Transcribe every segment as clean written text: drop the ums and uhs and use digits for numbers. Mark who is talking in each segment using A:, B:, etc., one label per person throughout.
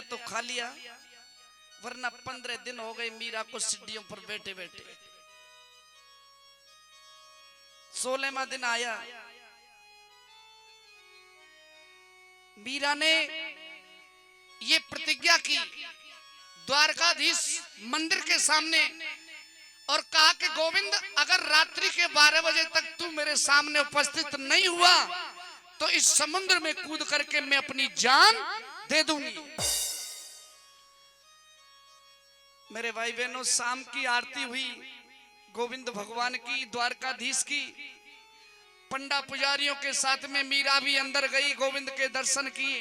A: तो खा लिया, वरना 15 दिन हो गए मीरा को सीढ़ियों पर बैठे बैठे। 16वां दिन आया, मीरा ने ये प्रतिज्ञा की द्वारकाधीश मंदिर के सामने और कहा कि गोविंद, अगर रात्रि के 12 बजे तक तू मेरे सामने उपस्थित नहीं हुआ तो इस समुद्र में कूद करके मैं अपनी जान दे दूंगी। मेरे भाई बहनों, शाम की आरती हुई गोविंद भगवान की, द्वारकाधीश की। पंडा पुजारियों के साथ में मीरा भी अंदर गई, गोविंद के दर्शन किए।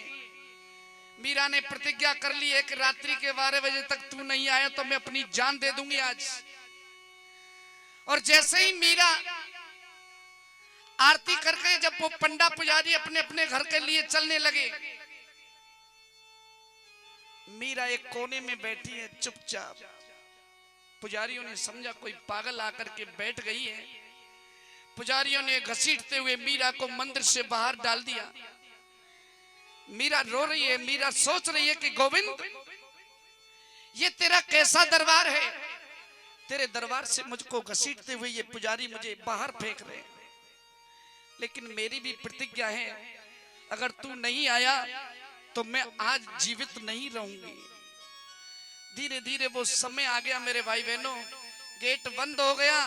A: मीरा ने प्रतिज्ञा कर ली है कि रात्रि के 12 बजे तक तू नहीं आया तो मैं अपनी जान दे दूंगी आज। और जैसे ही मीरा आरती करके जब वो पंडा पुजारी अपने अपने घर के लिए चलने लगे, मीरा एक कोने में बैठी है चुपचाप। पुजारियों ने समझा कोई पागल आकर के बैठ गई है। पुजारियों ने घसीटते हुए मीरा को मंदिर से बाहर डाल दिया। मीरा रो रही है, मीरा सोच रही है कि गोविंद, ये तेरा कैसा दरबार है? तेरे दरबार से मुझको घसीटते हुए ये पुजारी मुझे बाहर फेंक रहे हैं, लेकिन मेरी भी प्रतिज्ञा है, अगर तू नहीं आया तो मैं आज जीवित नहीं रहूंगी। धीरे धीरे वो समय आ गया मेरे भाई बहनों, गेट बंद हो गया।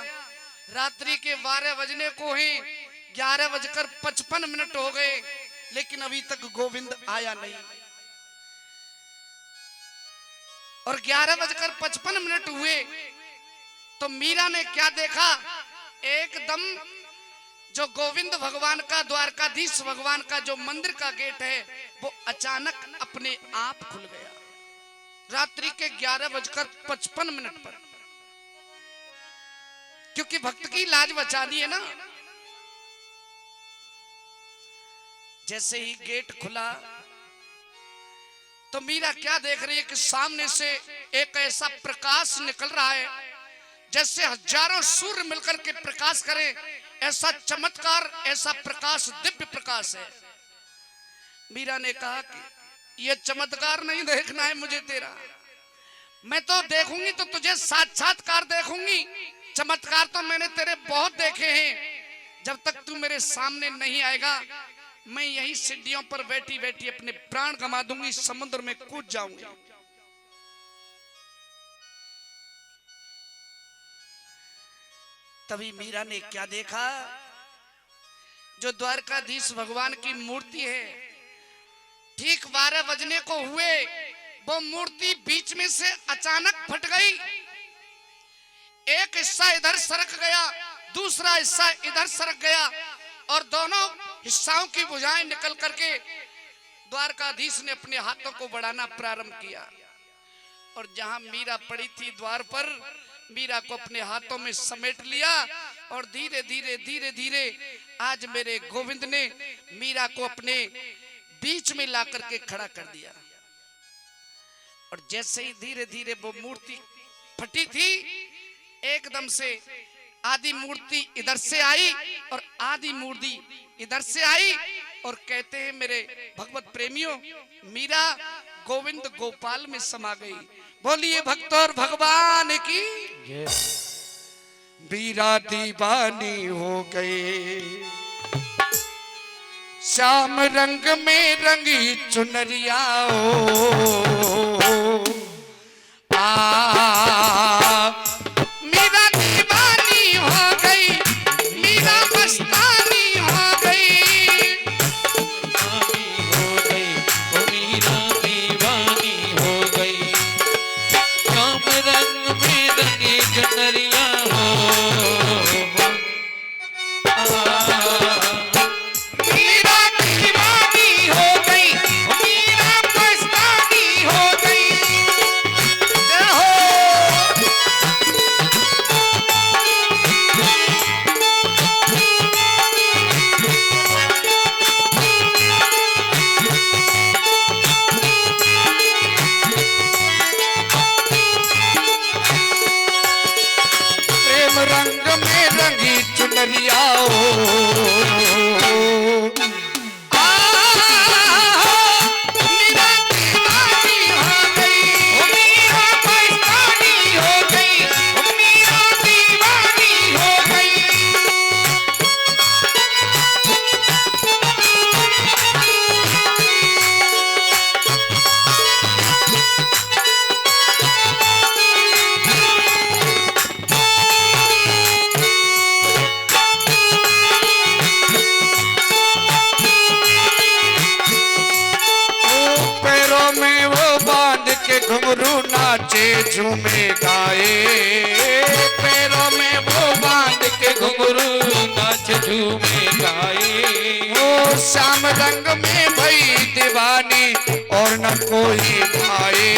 A: रात्रि के 12 बजने को हैं, 11:55 हो गए, लेकिन अभी तक गोविंद आया नहीं। और 11:55 हुए तो मीरा ने क्या देखा, एकदम जो गोविंद भगवान का, द्वारकाधीश भगवान का जो मंदिर का गेट है वो अचानक अपने आप खुल गया। रात्रि के 11:55 पर, क्योंकि भक्त की लाज बचानी है ना। जैसे ही गेट खुला तो मीरा क्या देख रही है कि सामने से एक ऐसा प्रकाश निकल रहा है जैसे हजारों सूर्य मिलकर के प्रकाश करें, ऐसा चमत्कार, ऐसा प्रकाश, दिव्य प्रकाश है। मीरा ने कहा कि ये चमत्कार नहीं देखना है मुझे तेरा, मैं तो देखूंगी तो तुझे साक्षात्कार देखूंगी। चमत्कार तो मैंने तेरे बहुत देखे हैं, जब तक तू मेरे सामने नहीं आएगा मैं यही सीढ़ियों पर बैठी बैठी अपने प्राण गंवा दूंगी, समुद्र में कूद जाऊंगी। तभी मीरा ने क्या देखा, जो द्वारकाधीश भगवान की मूर्ति है, ठीक 12 बजने को हुए वो मूर्ति बीच में से अचानक फट गई। एक हिस्सा इधर सरक गया, दूसरा हिस्सा इधर सरक गया, और दोनों हिस्साओं की भुजाएं निकल करके द्वारकाधीश ने अपने हाथों को बढ़ाना प्रारंभ किया। और जहां मीरा पड़ी थी द्वार पर, मीरा को अपने हाथों में समेट लिया और धीरे धीरे धीरे धीरे आज मेरे गोविंद ने मीरा को अपने बीच में ला करके खड़ा कर दिया। और जैसे ही धीरे धीरे वो मूर्ति फटी थी, एकदम से आदि मूर्ति इधर से आई और आदि मूर्ति इधर से आई, और कहते हैं मेरे भगवत प्रेमियों, मीरा गोविंद गोपाल में समा गई। बोलिए भक्त और भगवान की। मीरा दीवानी हो गई, श्याम रंग में रंगी चुनरिया मीरा दीवानी हो गई, मीरा मस्तानी हो गई,
B: मीरा दीवानी हो गई, श्याम रंग में रंगी चुनरिया
A: मीरा दीवानी हो गई, मीरा मस्तानी हो के घुंघरू नाचे झूमे गाए, पैरों में वो बांध के
B: घुंघरू नाच झूमे गाए।
A: ओ श्याम रंग में भई दीवानी और न कोई भाए,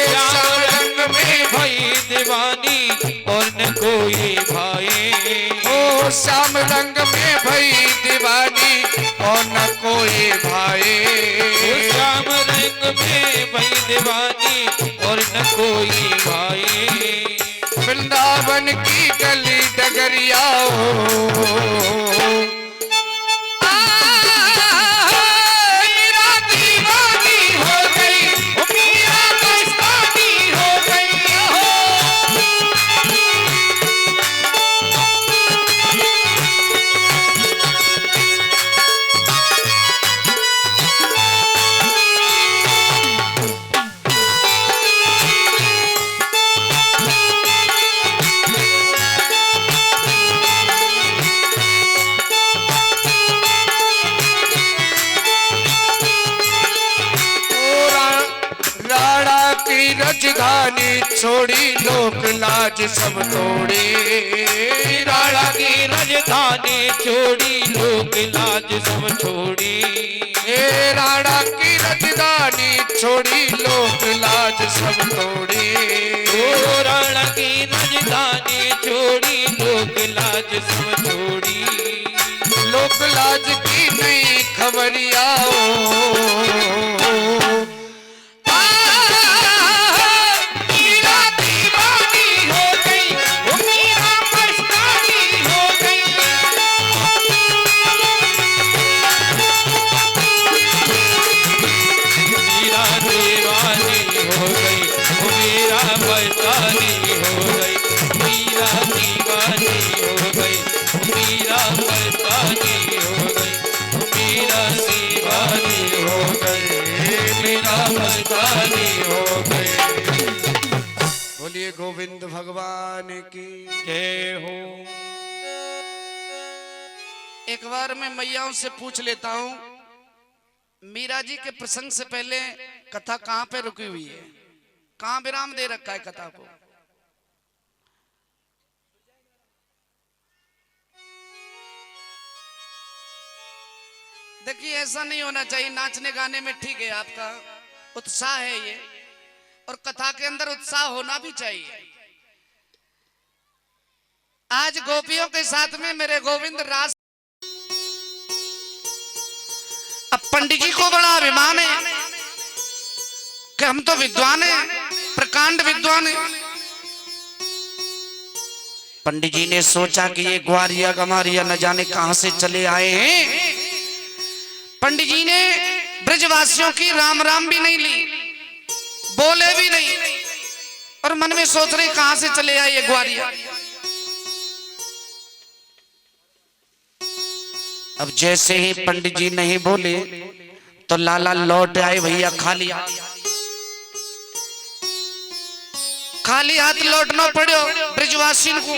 B: श्याम रंग में भई दीवानी और न कोई भाए।
A: ओ श्याम रंग में भई दीवानी और न कोई भाए,
B: श्याम रंग में भई दीवानी और न कोई भाए।
A: वृंदावन की गली डगरिया मीरा दीवानी हो गई, मीरा मस्तानी हो गई। राजधानी छोड़ी लोक लाज सब तोड़ी,
B: राणा की राजधानी छोड़ी लोक लाज सब छोड़ी।
A: हे राणा की राजधानी छोड़ी लोक लाज सब तोड़ी,
B: ओ राणा की राजधानी छोड़ी लोक लाज सब छोड़ी।
A: लोक लाज की नई खबरिया बोलिए गोविंद भगवान की
B: जय हो।
A: एक बार मैं मैयाओं से पूछ लेता हूं, मीरा जी के प्रसंग से पहले कथा कहां पे रुकी हुई है, कहां विराम दे रखा है कथा को? देखिए ऐसा नहीं होना चाहिए, नाचने गाने में ठीक है, आपका उत्साह है ये, और कथा के अंदर उत्साह होना भी चाहिए। आज गोपियों के साथ में मेरे गोविंद रास, अब पंडित जी को बड़ा अभिमान है कि हम तो विद्वान हैं, प्रकांड विद्वान हैं। पंडित जी ने सोचा कि ये ग्वारिया गमारिया न जाने कहां से चले आए हैं। पंडित जी ने ब्रजवासियों की राम राम भी नहीं ली, बोले भी नहीं, और मन में सोच रहे कहां से चले आए ये ग्वारिया। अब जैसे ही पंडित जी नहीं बोले तो लाला लौट आए, भैया खाली हाथ लौटना पड़ो ब्रजवासी को।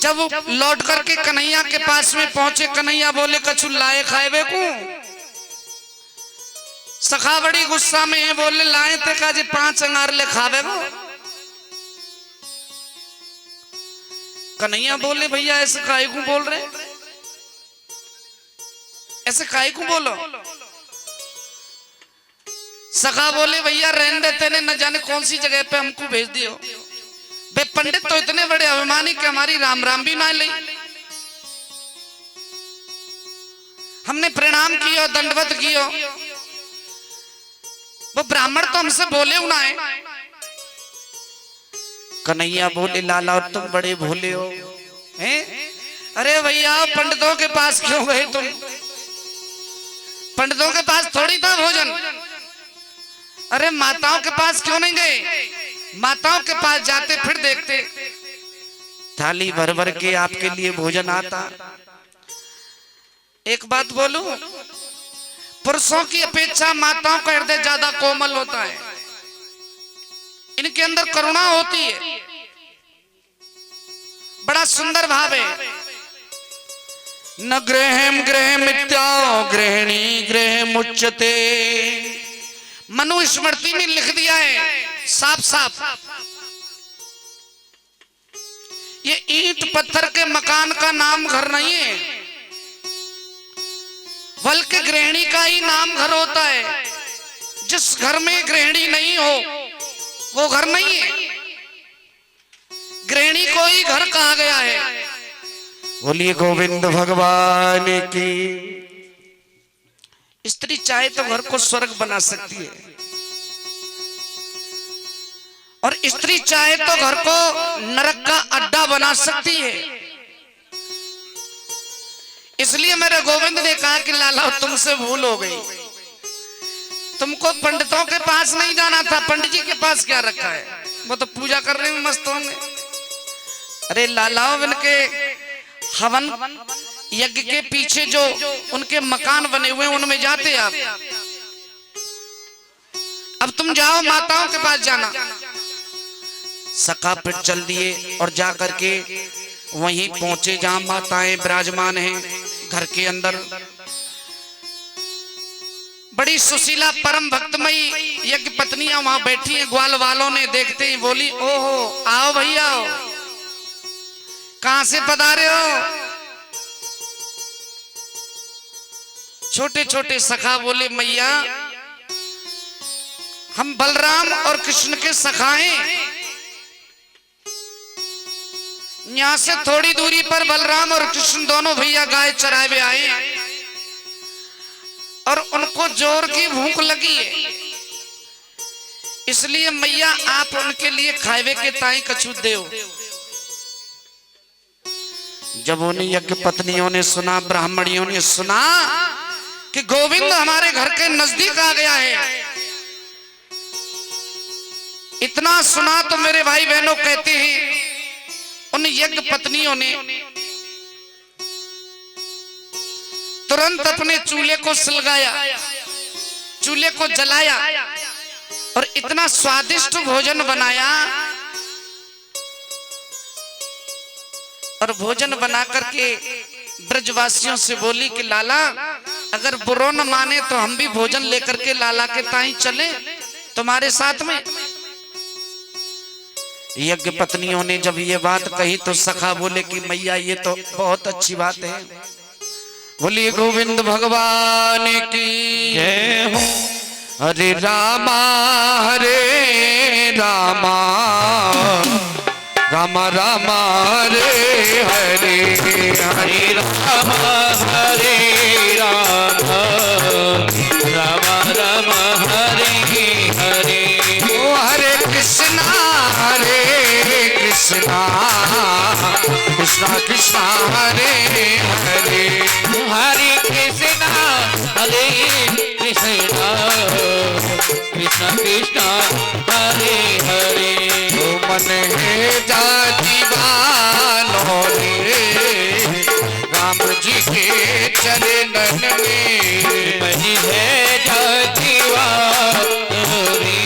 A: जब लौट करके कन्हैया के पास में पहुंचे, कन्हैया बोले कछु लाए खाएबे को? सखा बड़ी गुस्सा में है, बोले लाए थे का जी 5 अंगार ले खावे वो। कन्हैया बोले भैया ऐसे काहे को बोल रहे, ऐसे काहे को बोलो? सखा बोले भैया रहने देते ने, न जाने कौन सी जगह पे हमको भेज दियो। बे पंडित तो इतने बड़े अभिमानी कि हमारी राम राम भी ना ली। हमने प्रणाम किया, दंडवत किया, वो ब्राह्मण तो हमसे बोले ना है। कन्हैया बोले लाला और तुम बड़े भोले हो हैं? अरे भैया पंडितों के पास क्यों गए तुम? पंडितों के पास थोड़ी था भोजन। अरे माताओं के पास क्यों नहीं गए? माताओं के पास जाते फिर देखते थाली भर भर के आपके लिए भोजन आता। एक बात बोलूं, पुरुषों की अपेक्षा माताओं का हृदय ज्यादा कोमल होता है, इनके अंदर करुणा होती है, बड़ा सुंदर भाव है। न गृहम गृहमित्या गृहिणी गृहमुच्यते मनुस्मृति में लिख दिया है साफ साफ, ये ईंट पत्थर के मकान का नाम घर नहीं है, बल्कि गृहिणी का ही नाम घर होता है। जिस घर में गृहिणी नहीं हो वो घर नहीं है, गृहिणी को ही घर कहा गया है।
C: बोलिए गोविंद भगवान की।
A: स्त्री चाहे तो घर को स्वर्ग बना सकती है, और स्त्री चाहे तो घर को नरक का अड्डा बना सकती है। इसलिए मेरे गोविंद ने कहा कि लाला तुमसे भूल हो गई, तुमको पंडितों के पास नहीं जाना था। पंडित जी के पास क्या रखा है, वो तो पूजा करने में मस्त होंगे। अरे लालाओं, इनके हवन यज्ञ के पीछे जो उनके मकान बने हुए हैं उनमें जाते आप। अब तुम जाओ माताओं के पास जाना।
C: सखा फिर चल दिए और जा करके वहीं पहुंचे जहां माताएं विराजमान हैं घर के अंदर।
A: बड़ी सुशीला परम भक्तमयी यज्ञ पत्नियां वहां बैठी हैं। ग्वाल वालों ने देखते ही बोली, ओहो आओ भैया, कहां से पधारे हो? छोटे छोटे सखा बोले, मैया हम बलराम और कृष्ण के सखा हैं। यहां से थोड़ी दूरी पर बलराम और कृष्ण दोनों भैया गाय चराए आए और उनको जोर की भूख लगी है, इसलिए मैया आप उनके लिए खावे के ताई कछू देओ।
C: जब उन्हें यज्ञ पत्नियों ने सुना, ब्राह्मणियों ने सुना
A: कि गोविंद हमारे घर के नजदीक आ गया है, इतना सुना तो मेरे भाई बहनों कहते हैं उन यज्ञ पत्नियों ने तुरंत अपने चूल्हे को सुलगाया, चूल्हे को जलाया और इतना स्वादिष्ट भोजन बनाया। और भोजन बना करके ब्रजवासियों से बोली कि लाला अगर बुरो न माने तो हम भी भोजन लेकर के लाला के ताई चले तुम्हारे साथ में।
C: यज्ञ पत्नियों ने जब ये बात कही तो सखा बोले कि मैया ये तो बहुत अच्छी बात है।
A: बोलिए गोविंद भगवान की
C: जय हो। हरे रामा रामा रामा हरे हरे, हरे रामा हरे रामा रामा रामा हरे हरे।
A: ओ हरे कृष्णा
C: कृष्णा कृष्णा कृष्णा हरे हरे,
B: हरे कृष्णा हरे कृष्णा कृष्णा कृष्णा हरे हरे।
C: मन है जाति वालों ने राम जी के चरणन में,
B: मन है जाति वालों रे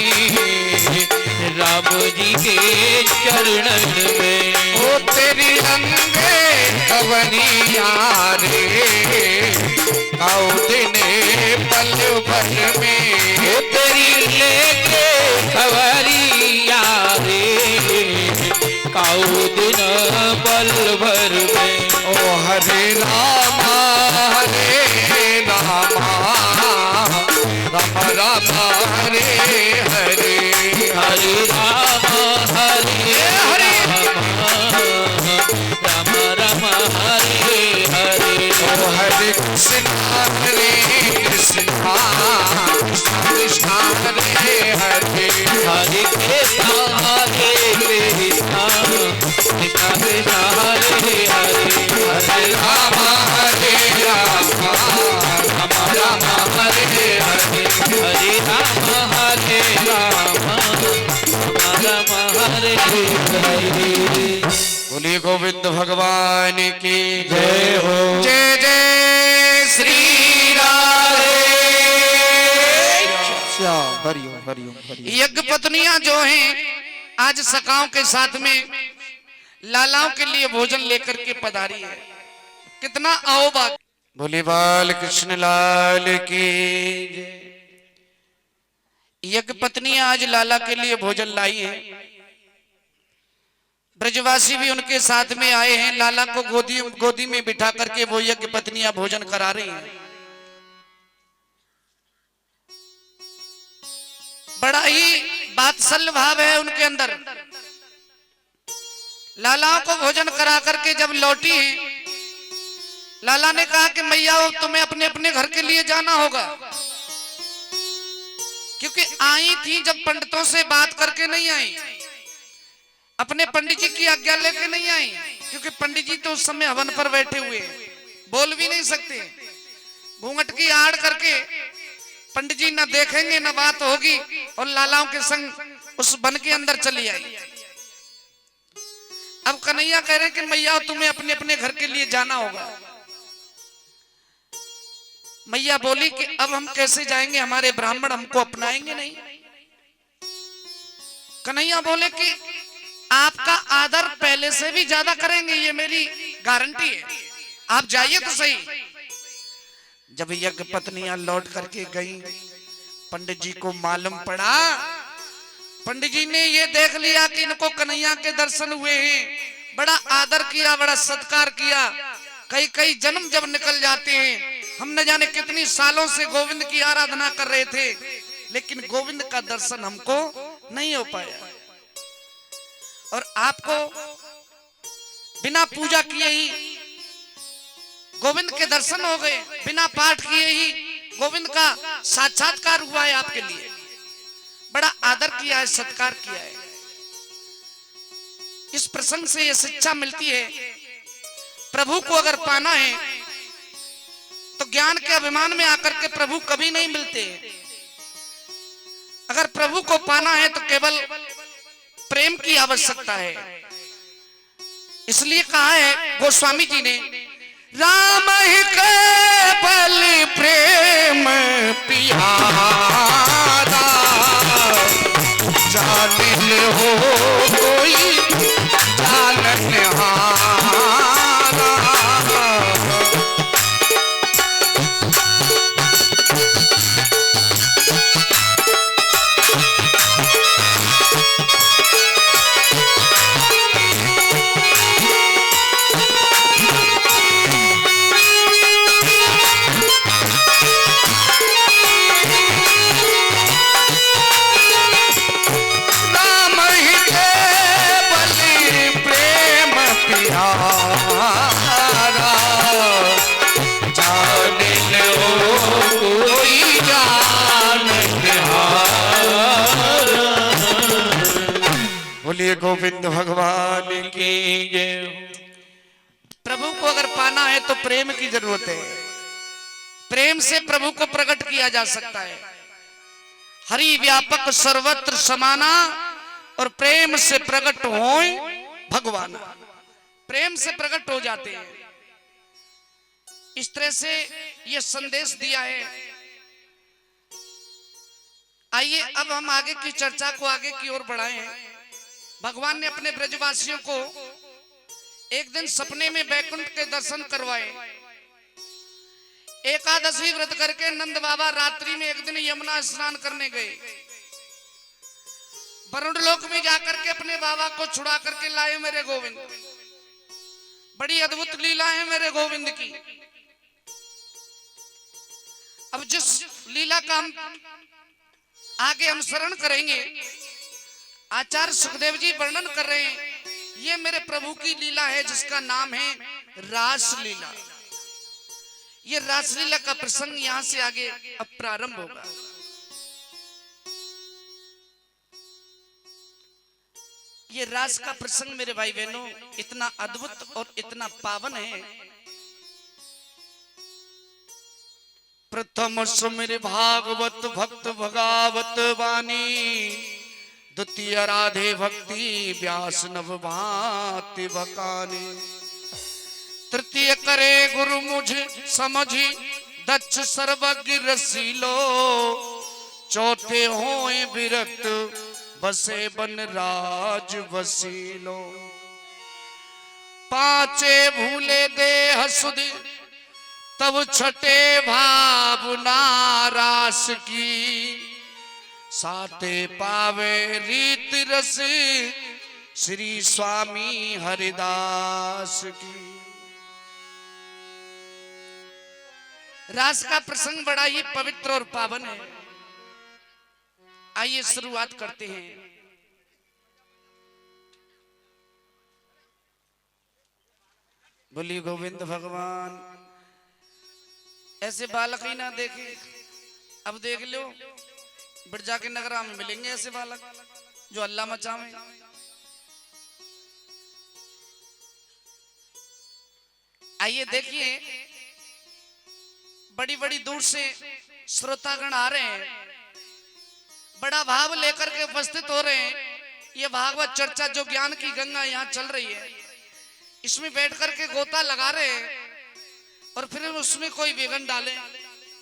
B: राम जी के चरणन में।
C: ओ तेरी अंगे कवनिया रे आओ दिने पल भर में,
B: ओ तेरी लेके खबरिया रे काऊ दिन पल भर में।
C: ओ हरे रामा राम राम हरे हरे,
B: हरे राम हरे राम राम हरे हरे।
C: ओ हरे कृष्णा कृष्णा कृष्णा हरे हरे,
B: हरे कृष्णा हरे कृष्णा कृष्णा कृष्णा हरे हरे।
C: हरे रामा राम राम हरे हरे,
B: हरे राम हरे राम राम हरे हरे।
C: बोलिए गोविंद भगवान की जय हो।
A: जय जय श्री राधे।
C: हरिओम हरिओम हरिओम।
A: यज्ञ पत्नियां जो हैं आज सखाओं के साथ में लालाओं के लिए भोजन लेकर के पधारी है। कितना आओ
C: बोले बाल कृष्ण लाल की जय। यज्ञ पत्नी आज लाला के लिए भोजन लाई है। ब्रजवासी भी उनके साथ में आए हैं। लाला को गोदी में बिठा करके वो यज्ञ पत्नियां भोजन करा रही हैं। बड़ा ही वात्सल्य भाव है उनके अंदर। लालाओं को भोजन करा करके जब लौटी, लाला ने कहा कि मैया अब तुम्हें अपने अपने घर के लिए जाना होगा, क्योंकि आई थी जब पंडितों से बात करके नहीं आई, अपने पंडित जी की आज्ञा लेके नहीं आई, क्योंकि पंडित जी तो उस समय हवन पर बैठे हुए बोल भी नहीं सकते। घूंघट की आड़ करके पंडित जी न देखेंगे न बात होगी, और लालाओं के संग उस वन के अंदर चली आई। अब कन्हैया कह रहे हैं कि मैया तुम्हें अपने अपने घर के लिए जाना होगा। मैया बोली कि अब हम कैसे जाएंगे, हमारे ब्राह्मण हमको अपनाएंगे नहीं। कन्हैया बोले कि आपका आदर पहले से भी ज्यादा करेंगे, ये मेरी गारंटी है, आप जाइए तो सही। जब यज्ञ पत्नियां लौट करके गई, पंडित जी को मालूम पड़ा, पंडित जी ने ये देख लिया कि इनको कन्हैया के दर्शन हुए हैं, बड़ा आदर किया, बड़ा सत्कार किया। कई कई जन्म जब निकल जाते हैं, हम न जाने कितनी सालों से गोविंद की आराधना कर रहे थे, लेकिन गोविंद का दर्शन हमको नहीं हो पाया, और आपको बिना पूजा किए ही गोविंद के दर्शन हो गए, बिना पाठ किए ही गोविंद का साक्षात्कार हुआ है आपके लिए। बड़ा आदर किया है, सत्कार किया है। इस प्रसंग से यह शिक्षा मिलती है, प्रभु को अगर पाना है तो ज्ञान के अभिमान में आकर के प्रभु कभी नहीं मिलते। अगर प्रभु को पाना है तो केवल प्रेम की आवश्यकता है। इसलिए कहा है गोस्वामी जी ने, राम ही केवल प्रेम पियारा, जानिल हो कोई जाननहारा। बोलिए गोविंद भगवान की जय। प्रभु को अगर पाना है तो प्रेम की जरूरत है। प्रेम से प्रभु को प्रकट किया जा सकता है। हरि व्यापक सर्वत्र समाना, और प्रेम से प्रकट होए भगवान। प्रेम से प्रकट हो जाते हैं। इस तरह से यह संदेश दिया है। आइए अब हम आगे की चर्चा को आगे की ओर बढ़ाएं। भगवान ने अपने ब्रजवासियों को एक दिन सपने में बैकुंठ के दर्शन करवाए। एकादशी व्रत करके नंद बाबा रात्रि में एक दिन यमुना स्नान करने गए। वरुण लोक में जाकर के अपने बाबा को छुड़ा करके लाए मेरे गोविंद। बड़ी अद्भुत लीला है मेरे गोविंद की। अब जिस लीला का हम आगे अनुसरण करेंगे, आचार्य सुखदेव जी वर्णन कर रहे हैं, ये मेरे प्रभु की लीला है जिसका नाम है रास लीला। ये रासलीला का प्रसंग यहां से आगे अब प्रारंभ होगा। ये रास का प्रसंग मेरे भाई बहनों इतना अद्भुत और इतना पावन है। प्रथम सुमिर भागवत भक्त भगावत वाणी, द्वितीय राधे भक्ति व्यास नव भांति भकानी, तृतीय करे गुरु मुझ समझी दक्ष सर्वज्ञ रसीलो, चौथे होए विरक्त बसे बन राज वसीलो, पांचे भूले देह सुधि तब छठे भावना रास की, साते पावे रीत रस श्री स्वामी हरिदास की। रास का प्रसंग बड़ा ही पवित्र और पावन है। आइए शुरुआत करते हैं। बोली गोविंद भगवान। ऐसे बालक ही ना देखे, अब देख लो बिरजा के नगरा में मिलेंगे ऐसे बालक जो अल्लाह मचावे। आइए देखिए, बड़ी बड़ी दूर से श्रोतागण आ रहे हैं, बड़ा भाव लेकर के उपस्थित हो रहे हैं। ये भागवत चर्चा जो ज्ञान की गंगा यहाँ चल रही है, इसमें बैठ करके गोता लगा रहे हैं और फिर उसमें कोई विघन डाले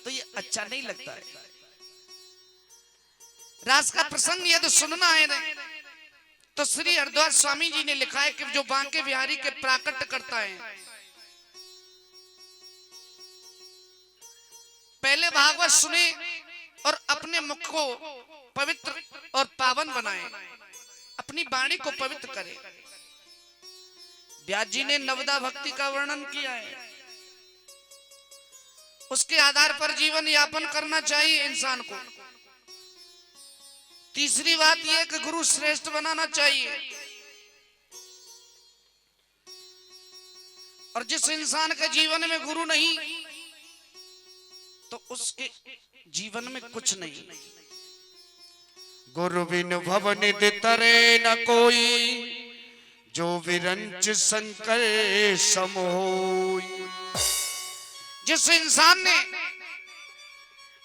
C: तो ये अच्छा नहीं लगता है। रास का प्रसंग यदि सुनना है तो श्री हरिद्वार स्वामी जी ने लिखा है कि जो बांके बिहारी के प्राकट्य करता है, पहले भागवत सुने और अपने मुख को पवित्र और पावन बनाए, अपनी वाणी को पवित्र करे। व्यास जी ने नवदा भक्ति का वर्णन किया है, उसके आधार पर जीवन यापन करना चाहिए इंसान को। तीसरी बात यह कि गुरु श्रेष्ठ बनाना चाहिए, और जिस इंसान के जीवन में गुरु नहीं तो उसके जीवन में कुछ नहीं। गुरु बिन भव निधि तरे न कोई, जो विरंच शंकर सम होई। जिस इंसान ने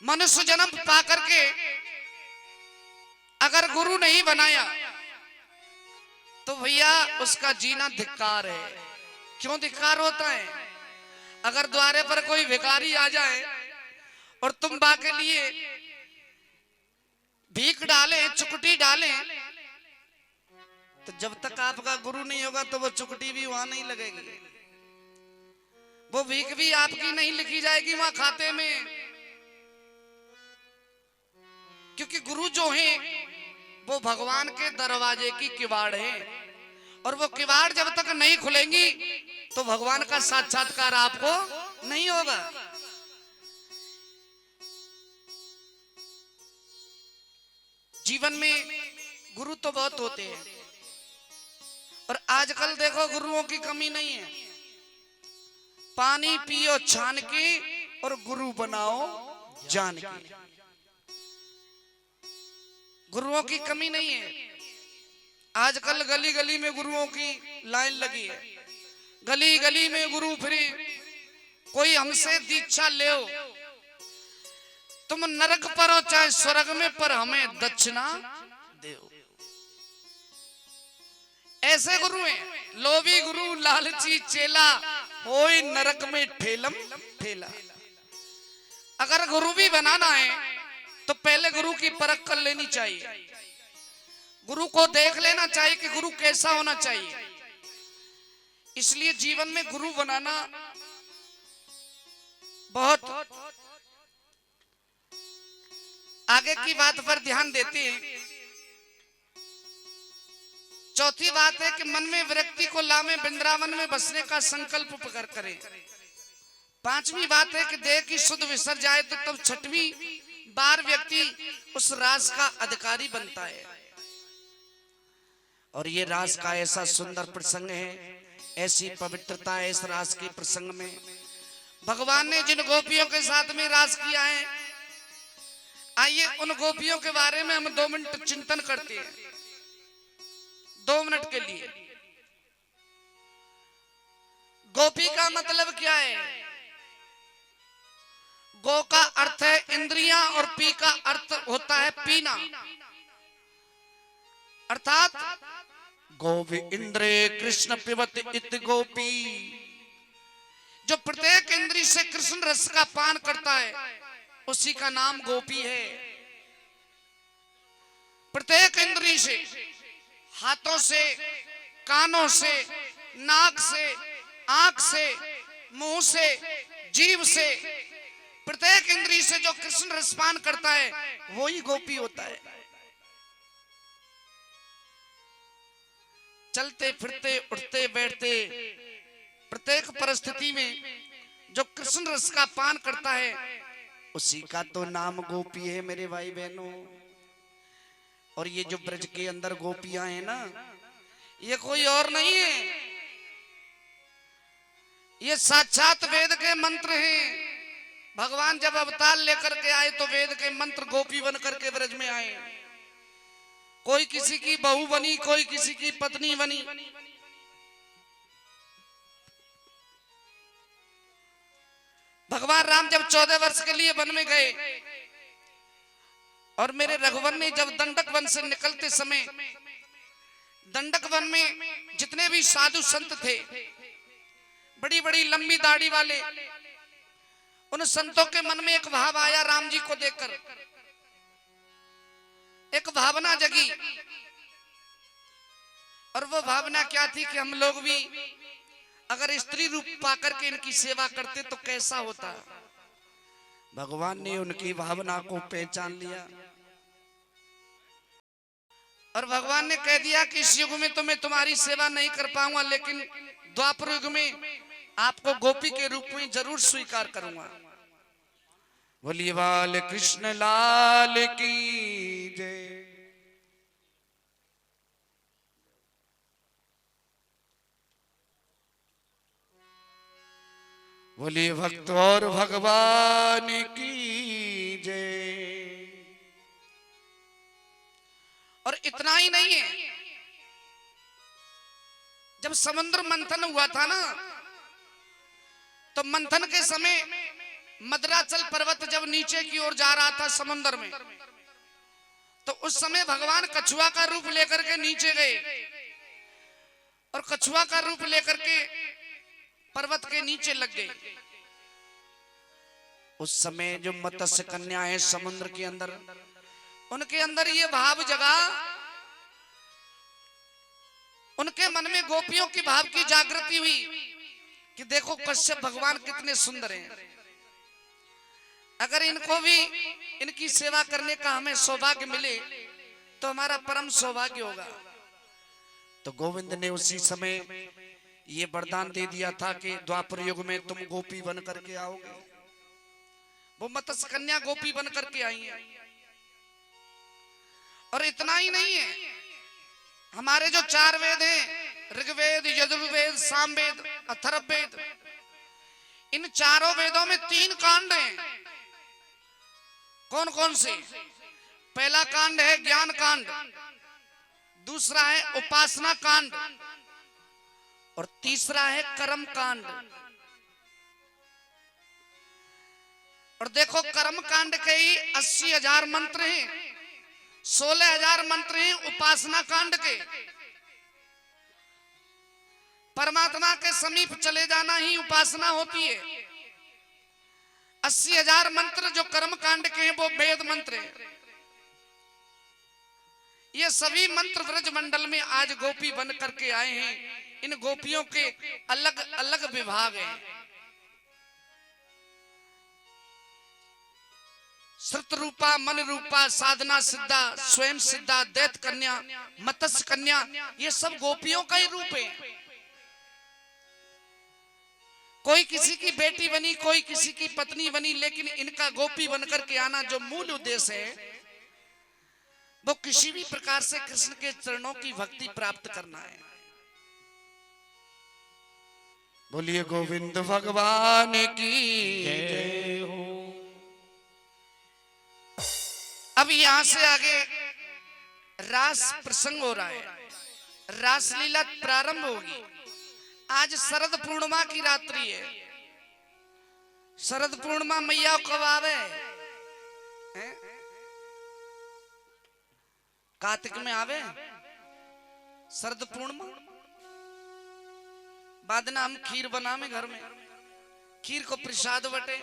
C: मनुष्य जन्म पा करके अगर गुरु नहीं बनाया तो भैया उसका जीना धिक्कार है। क्यों धिक्कार होता है? अगर द्वारे पर कोई भिखारी आ जाए और तुम बा के लिए भीख डाले, चुकटी डाले, तो जब तक आपका गुरु नहीं होगा तो वो चुकटी भी वहां नहीं लगेगी, वो भीख भी आपकी नहीं लिखी जाएगी वहां खाते में। क्योंकि गुरु जो है वो भगवान के दरवाजे की किवाड़ है, और वो किवाड़ जब तक नहीं खुलेंगी तो भगवान का साक्षात्कार आपको नहीं होगा। जीवन में गुरु तो बहुत होते हैं, और आजकल देखो गुरुओं की कमी नहीं है। पानी पियो छान के और गुरु बनाओ जान के। गुरुओं की कमी नहीं है। आजकल गली गली में गुरुओं की लाइन लगी है, गली गली में गुरु फ्री। कोई हमसे दीक्षा ले, तुम नरक पर हो चाहे स्वर्ग में, पर हमें दक्षिणा दो। ऐसे गुरु हैं। लोभी गुरु लालची चेला, होई नरक में ठेलम ठेला। अगर गुरु भी बनाना है तो पहले गुरु की परख कर लेनी चाहिए, गुरु को देख लेना चाहिए कि गुरु कैसा होना चाहिए। इसलिए जीवन में गुरु बनाना बहुत। आगे की बात पर ध्यान देते हैं। चौथी बात है कि मन में विरक्ति को लावे, वृंदावन में बसने का संकल्प करें। पांचवी बात है कि देह की शुद्ध विसर जाए तो तब छठवीं बार व्यक्ति उस रास का अधिकारी बनता है। और ये रास का ऐसा सुंदर प्रसंग है, ऐसी पवित्रता है इस रास के प्रसंग में। भगवान ने जिन गोपियों के साथ में रास किया है, आइए उन गोपियों के बारे में हम 2 मिनट चिंतन करते हैं। 2 मिनट के लिए। गोपी का मतलब क्या है? गो का अर्थ है इंद्रियां और पी का अर्थ होता है पीना। अर्थात गोपी इंद्रे कृष्ण पिबत इत गोपी। जो प्रत्येक इंद्री से कृष्ण रस का पान करता है उसी का नाम गोपी है। प्रत्येक इंद्री से, हाथों से, कानों से, नाक से, आंख से, मुंह से, जीभ से, प्रत्येक इंद्री से जो कृष्ण रसपान करता है वही गोपी होता है। चलते फिरते उठते बैठते प्रत्येक परिस्थिति में जो कृष्ण रस का पान करता है उसी का तो नाम गोपी है मेरे भाई बहनों। और ये जो ब्रज के अंदर गोपियां हैं ना, ये कोई और नहीं है, ये साक्षात वेद के मंत्र हैं। भगवान जब अवतार लेकर के आए तो वेद के मंत्र गोपी बन करके ब्रज में आए। कोई किसी की बहू बनी, कोई किसी की पत्नी बनी। भगवान राम जब 14 वर्ष के लिए वन में गए और मेरे रघुवर ने जब दंडक वन से निकलते समय, दंडक वन में जितने भी साधु संत थे, बड़ी बड़ी लंबी दाढ़ी वाले, उन संतों के मन में एक भाव आया राम जी को देखकर, एक भावना जगी। और वो भावना क्या थी कि हम लोग भी अगर स्त्री रूप पाकर के इनकी सेवा करते तो कैसा होता। भगवान ने उनकी भावना को पहचान लिया और भगवान ने कह दिया कि इस युग में तो मैं तुम्हारी सेवा नहीं कर पाऊंगा, लेकिन द्वापर युग में आपको गोपी के रूप में जरूर स्वीकार करूंगा। बोलिए बाल कृष्ण लाल की जय। बोलिए भक्त और भगवान की जय। और इतना ही नहीं है, जब समुद्र मंथन हुआ था ना, तो मंथन के समय मद्राचल पर्वत जब नीचे की ओर जा रहा था समुद्र में, तो उस समय भगवान कछुआ का रूप लेकर के नीचे गए और कछुआ का रूप लेकर के पर्वत के नीचे लग गए। उस समय जो मत्स्य कन्या है समुद्र के अंदर, उनके अंदर ये भाव जगा, उनके मन में गोपियों की भाव की जागृति हुई कि देखो कश्यप भगवान कितने सुंदर हैं, अगर इनको भी इनकी सेवा करने का हमें सौभाग्य मिले तो हमारा परम सौभाग्य होगा। तो गोविंद ने उसी समय ये वरदान दे दिया था कि द्वापर युग में तुम गोपी बन करके आओगे। वो मत्स्य कन्या गोपी बन करके आई है। और इतना ही नहीं है, हमारे जो 4 वेद हैं, ऋग्वेद, यजुर्वेद, सामवेद, अथर्ववेद, इन चारों वेदों में 3 कांड हैं। कौन कौन से? पहला कांड है ज्ञान कांड, दूसरा है उपासना कांड और तीसरा है कर्म कांड। और देखो कर्म कांड के ही 80,000 मंत्र हैं, 16,000 मंत्र हैं उपासना कांड के। परमात्मा के समीप चले जाना ही उपासना होती है। 80,000 मंत्र जो कर्म कांड के हैं वो वेद मंत्र हैं। ये सभी मंत्र व्रज मंडल में आज गोपी बन करके आए हैं। इन गोपियों के अलग अलग विभाग हैं। श्रुत रूपा, मन रूपा, साधना सिद्धा, स्वयं सिद्धा, दैत कन्या, मत्स्य कन्या, ये सब गोपियों का ही रूप है। कोई किसी की बेटी बनी, कोई किसी की पत्नी बनी, लेकिन इनका गोपी बनकर के आना जो मूल उद्देश्य है वो किसी भी प्रकार से कृष्ण के चरणों की भक्ति प्राप्त करना है। बोलिए गोविंद भगवान की जय हो। अब यहां से आगे रास प्रसंग हो रहा है, रासलीला प्रारंभ होगी। आज शरद पूर्णिमा की रात्रि है। शरद पूर्णिमा मैया कब आवे? कार्तिक में आवे शरद पूर्णिमा। बाद में हम खीर बनावे घर में, खीर को प्रसाद बटे,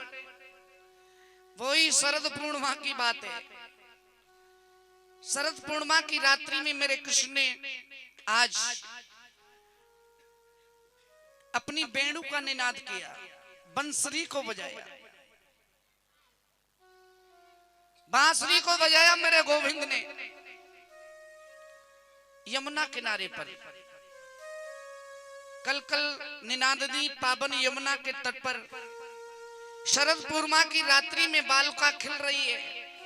C: वही शरद पूर्णिमा की बात है। शरद पूर्णिमा की रात्रि में मेरे कृष्ण ने आज अपनी वेणु का निनाद किया, बंसुरी को बजाया, बांसुरी को बजाया मेरे गोविंद ने यमुना किनारे पर। कल कल निनादनी पावन यमुना के तट पर शरद पूर्णिमा की रात्रि में बालका खिल रही है,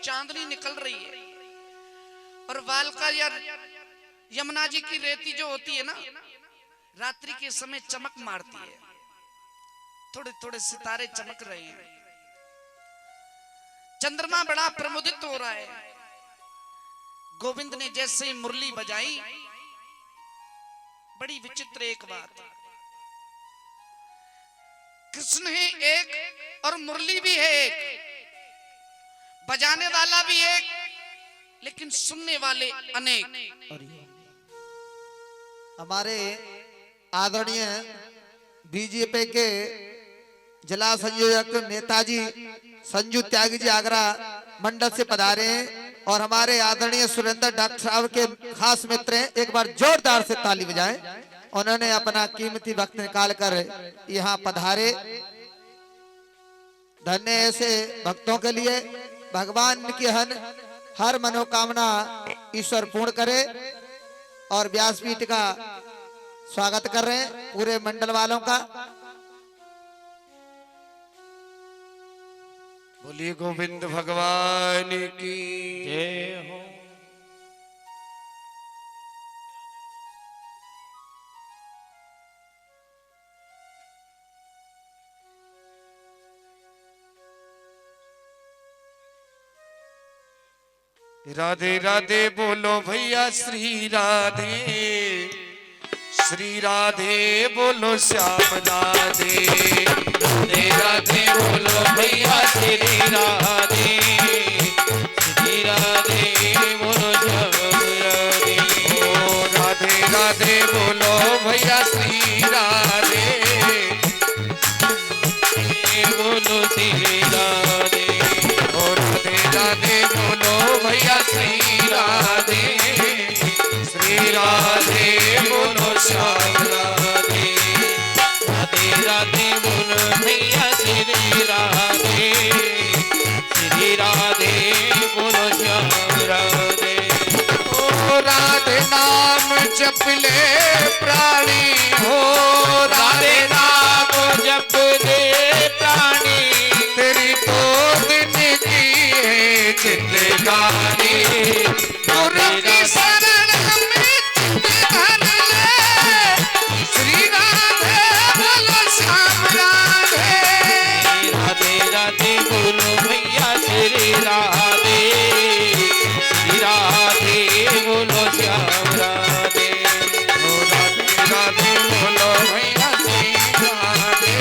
C: चांदनी निकल रही है और बालका या यमुना जी की रेती जो होती है ना, रात्रि के समय चमक मारती है, थोड़े थोड़े सितारे चमक रहे हैं, चंद्रमा बड़ा प्रमुदित हो रहा है। गोविंद ने जैसे ही मुरली बजाई, बड़ी विचित्र एक बात, कृष्ण है एक और मुरली भी है एक, बजाने वाला भी एक, लेकिन सुनने वाले अनेक।
D: हमारे आदरणीय बीजेपी के जिला संयोजक नेताजी संजू त्यागी जी आगरा मंडल से पधारे हैं और हमारे आदरणीय सुरेंद्र डॉक्टर साहब के खास मित्र हैं। एक बार जोरदार से ताली बजाएं। उन्होंने अपना कीमती वक्त निकाल कर यहाँ पधारे। धन्य ऐसे भक्तों के लिए भगवान की हर मनोकामना ईश्वर पूर्ण करे। और व्यासपीठ का स्वागत कर रहे हैं पूरे मंडल वालों का।
A: बोलिए गोविंद भगवान की
B: जय हो।
A: राधे राधे बोलो भैया श्री राधे, श्री राधे बोलो श्याम राधे,
B: राधे राधे बोलो भैया श्री राधे, श्री राधे बोलो श्याम राधे।
A: ओ राधे राधे बोलो भैया श्री राधे,
B: बोलो श्री राधे।
A: ओ राधे राधे बोलो भैया श्री राधे, श्री राधे बोलो श्याम
B: राधे। राधे राधे बोलो भैया श्री राधे, श्री राधे बोलो श्याम राधे।
A: ओ राधे नाम जप ले प्राणी हो,
B: राधे नाम जप ले प्राणी,
A: तेरी तो दिन की है जिंदगानी, गुरु की शरण में चित्त धर ले, श्री राधे बोलो श्याम राधे।
B: राधे राधे बोलो भैया श्री राधे, श्री राधे बोलो श्याम राधे।
A: ओ राधे राधे बोलो भैया श्री राधे,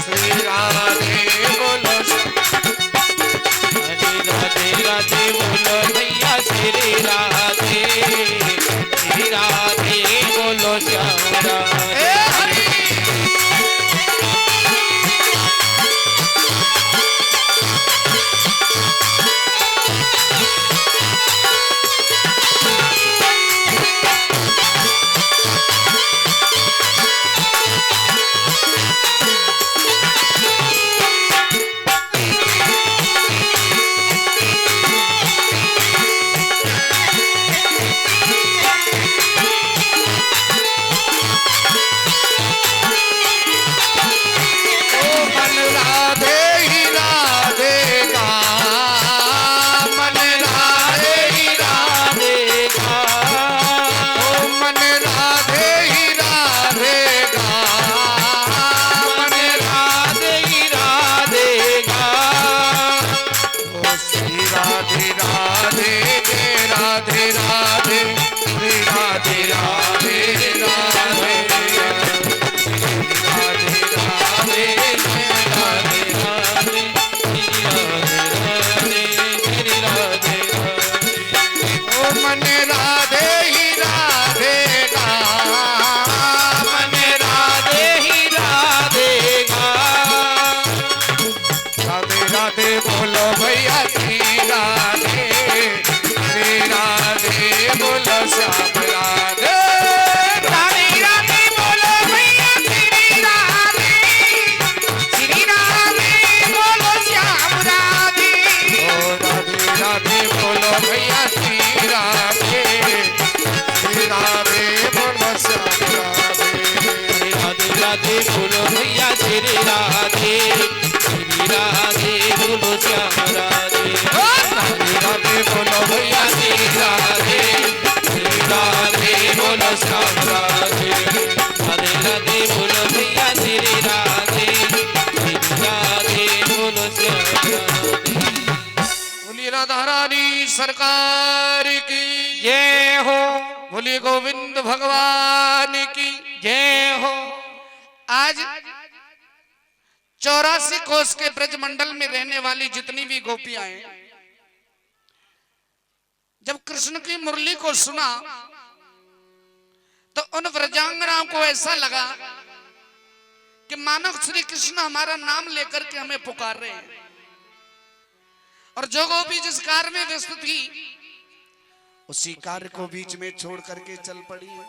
A: श्री राधे बोलो
B: राधे राधे बोलो भैया श्री राधे, श्री राधे बोलो श्याम राधे।
A: ए हरि। श्री राधे बोलो श्याम राधे।
C: बोलिए गोविंद भगवान की
B: जय हो।
C: आज 84 कोस के ब्रजमंडल में रहने वाली जितनी भी गोपियां हैं, जब कृष्ण की मुरली को सुना तो उन व्रजांगनाओं को ऐसा लगा कि मानो श्री कृष्ण हमारा नाम लेकर के हमें पुकार रहे हैं। और जो गोपी जिस कार्य में व्यस्त थी उसी कार्य को बीच में छोड़ करके चल पड़ी है।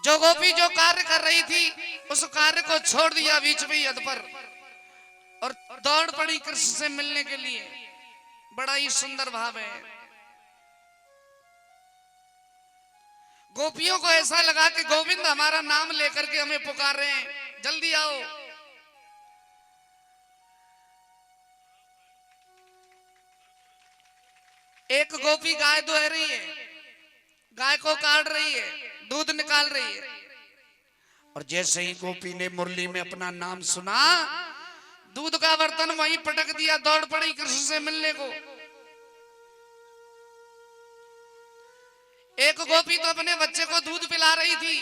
C: जो गोपी जो कार्य कर रही थी उस कार्य को छोड़ दिया बीच में यद पर और दौड़ पड़ी कृष्ण से मिलने के लिए। बड़ा ही सुंदर भाव है। गोपियों को ऐसा लगा कि गोविंद हमारा नाम लेकर के हमें पुकार रहे हैं, जल्दी आओ। एक गोपी गाय दुह रही है, गाय को काट रही है, दूध निकाल रही है। और जैसे ही गोपी ने मुरली में अपना नाम सुना, दूध का बर्तन वहीं पटक दिया, दौड़ पड़ी कृष्ण से मिलने को। एक गोपी तो अपने बच्चे को दूध पिला रही थी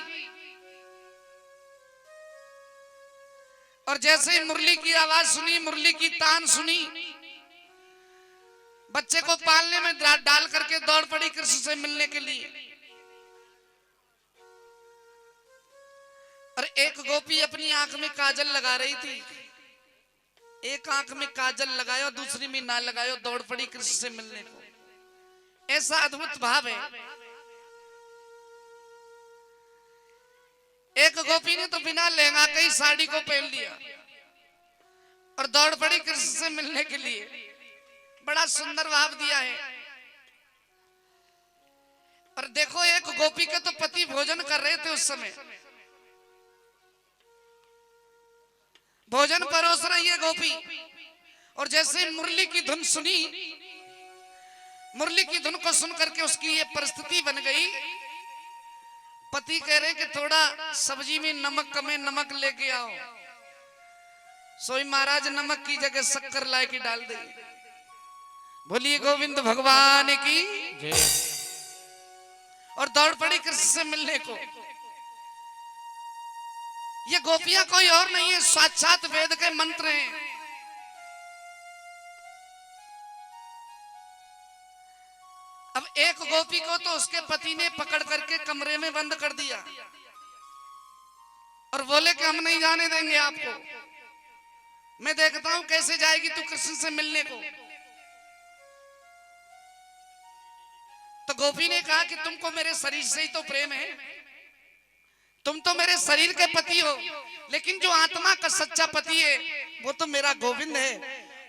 C: और जैसे ही मुरली की आवाज सुनी, मुरली की तान सुनी, बच्चे को पालने में डाल करके दौड़ पड़ी कृष्ण से मिलने के लिए। और एक गोपी अपनी आंख में काजल लगा रही थी, एक आंख में काजल लगायो दूसरी में ना लगायो, दौड़ पड़ी कृष्ण से मिलने को। ऐसा अद्भुत भाव है। एक गोपी ने तो बिना लहंगा के ही साड़ी को पहन लिया और दौड़ पड़ी कृष्ण से मिलने के लिए। बड़ा सुंदर भाव दिया है। और देखो, एक गोपी के तो पति भोजन कर रहे थे उस समय, भोजन परोस रही है गोपी। और जैसे मुरली की धुन सुनी, मुरली की धुन को सुन करके उसकी ये परिस्थिति बन गई। पति कह रहे कि थोड़ा सब्जी में नमक कम है, नमक लेके आओ। सोई महाराज नमक की जगह शक्कर ला के डाल दे। बोलिए गोविंद भगवान की
B: जय।
C: और दौड़ पड़ी कृष्ण से मिलने को। ये गोपियां कोई और नहीं है, साक्षात वेद के मंत्र हैं। अब एक गोपी को तो उसके पति ने पकड़ करके कमरे में बंद कर दिया और बोले कि हम नहीं जाने देंगे आपको, मैं देखता हूं कैसे जाएगी तू कृष्ण से मिलने को। तो गोपी ने कहा कि तुमको मेरे शरीर से ही तो प्रेम है, तुम तो मेरे शरीर के पति हो, लेकिन जो आत्मा का सच्चा पति है वो तो मेरा गोविंद है।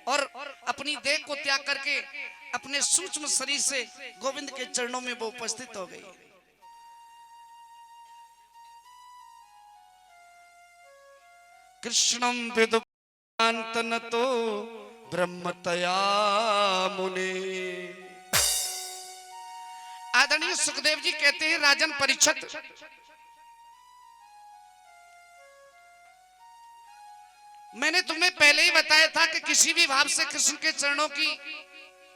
C: और अपनी देह को त्याग करके अपने सूक्ष्म शरीर से गोविंद के चरणों में वो उपस्थित हो गई। कृष्णम विदुपान्तनतो ब्रह्मतया मुने। आदरणीय सुखदेव जी कहते हैं, राजन परीक्षित, मैंने तुम्हें पहले ही बताया था कि किसी भी भाव से कृष्ण के चरणों की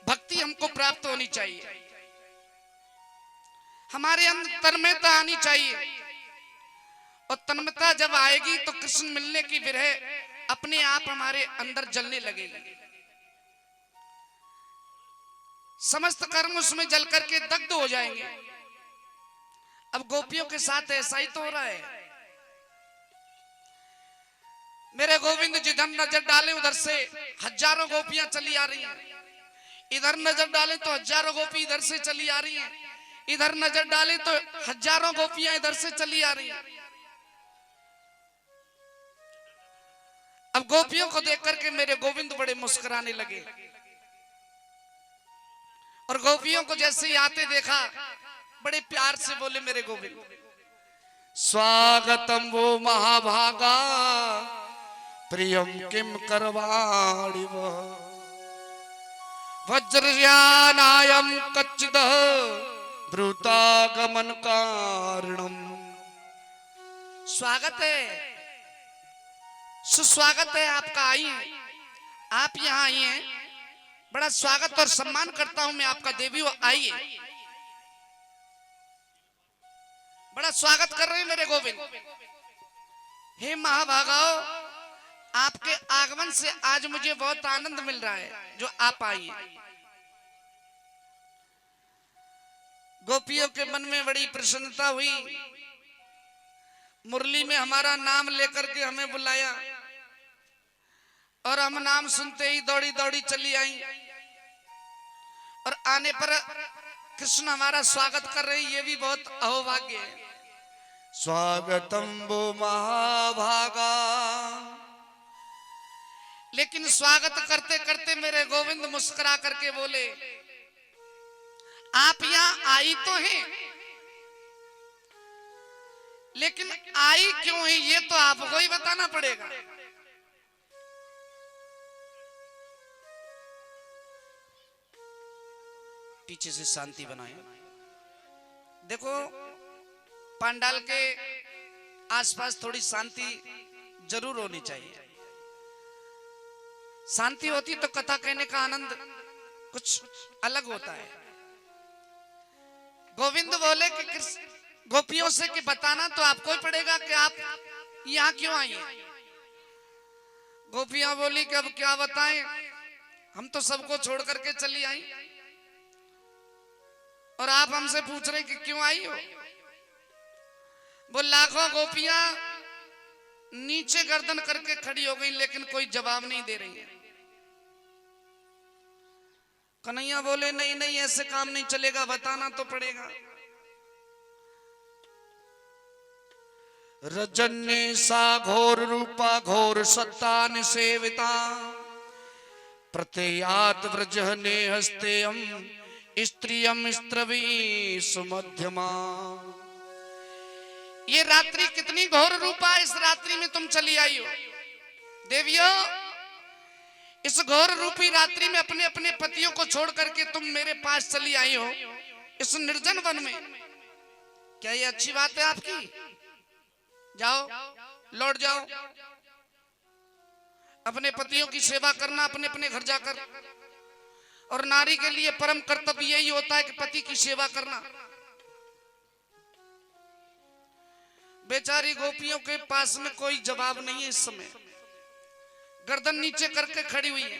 C: भक्ति हमको प्राप्त होनी चाहिए, हमारे अंदर तन्मयता आनी चाहिए। और तन्मयता जब आएगी तो कृष्ण मिलने की विरह अपने आप हमारे अंदर जलने लगेगी। समस्त कर्म उसमें जल करके दग्ध हो जाएंगे। अब गोपियों के साथ ऐसा ही तो हो रहा है। मेरे गोविंद जिधर नजर डाले उधर से हजारों गोपियां चली आ रही हैं, इधर नजर डाले तो हजारों गोपी इधर से चली आ रही हैं, इधर नजर डाले तो हजारों गोपियां इधर से चली आ रही हैं। अब गोपियों को देख करके मेरे गोविंद बड़े मुस्कुराने लगे और गोपियों को जैसे ही आते देखा बड़े प्यार से बोले, मेरे गोविंद स्वागतम वो महाभागा प्रियम किम करवाणि वज्रयानायम कच्चिद ब्रूतागमन कारणम। स्वागत है, सुस्वागत है आपका। आइए आप यहाँ आई हैं, बड़ा स्वागत और सम्मान करता हूं मैं आपका। देवी आइए, बड़ा स्वागत कर रहे हैं मेरे गोविंद। हे महाभागाओ, आपके आगमन से आज मुझे बहुत आनंद मिल रहा है जो आप आइए। गोपियों के मन में बड़ी प्रसन्नता हुई, मुरली में हमारा नाम लेकर के हमें बुलाया और हम नाम सुनते ही दौड़ी दौड़ी चली आई और आने पर कृष्ण हमारा स्वागत कर रहे हैं, ये भी बहुत अहोभाग्य है।
A: स्वागतम वो महाभागा।
C: लेकिन स्वागत करते करते मेरे गोविंद मुस्कुरा करके बोले, आप यहाँ आई तो हैं, लेकिन आई क्यों है ये तो आपको ही बताना पड़ेगा। पीछे से शांति बनाए। देखो, पंडाल के आसपास थोड़ी शांति जरूर होनी चाहिए। शांति होती तो कथा कहने का आनंद कुछ अलग होता है। गोविंद बोले कि गोपियों से कि बताना तो आपको ही पड़ेगा कि आप यहाँ क्यों आई हैं। गोपियां बोली कि अब क्या बताएं, हम तो सबको छोड़ करके चली आई और आप हमसे पूछ रहे कि क्यों आई हो। वो लाखों गोपियां नीचे गर्दन करके खड़ी हो गई, लेकिन कोई जवाब नहीं दे रही है। कन्हैया बोले, नहीं नहीं, ऐसे काम नहीं चलेगा, बताना तो पड़ेगा।
A: रजन्य सा घोर रूपा घोर सत्ता निसेविता प्रत्ययात व्रजहने हस्तेयम स्त्रियम स्त्रवी सुमध्यमा।
C: ये रात्रि कितनी घोर रूपा, इस रात्रि में तुम चली आई हो। देवियों, इस घोर रूपी रात्रि में अपने अपने पतियों को छोड़ करके तुम मेरे पास चली आई हो, इस निर्जन वन में। क्या ये अच्छी बात है आपकी? जाओ, लौट जाओ, अपने पतियों की सेवा करना अपने अपने घर जाकर। और नारी के लिए परम कर्तव्य यही होता है कि पति की सेवा करना। बेचारी गोपियों के पास में कोई जवाब नहीं है इस समय, गर्दन नीचे करके खड़ी हुई है।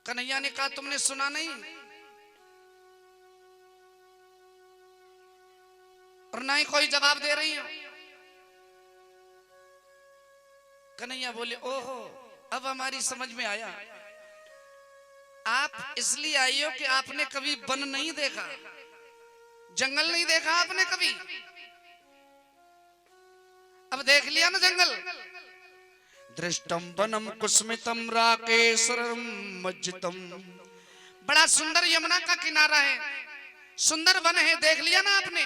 C: कन्हैया ने कहा, तुमने सुना नहीं? और ना ही कोई जवाब दे रही हो। कन्हैया बोले, ओहो, अब हमारी समझ में आया। आप इसलिए आई हो कि आपने कभी वन नहीं देखा, जंगल नहीं देखा आपने कभी। अब देख लिया ना जंगल।
A: दृष्टम वनम कुस्मितम राकेशरम मज्जितम।
C: बड़ा सुंदर यमुना का किनारा है, सुंदर वन है, देख लिया ना आपने।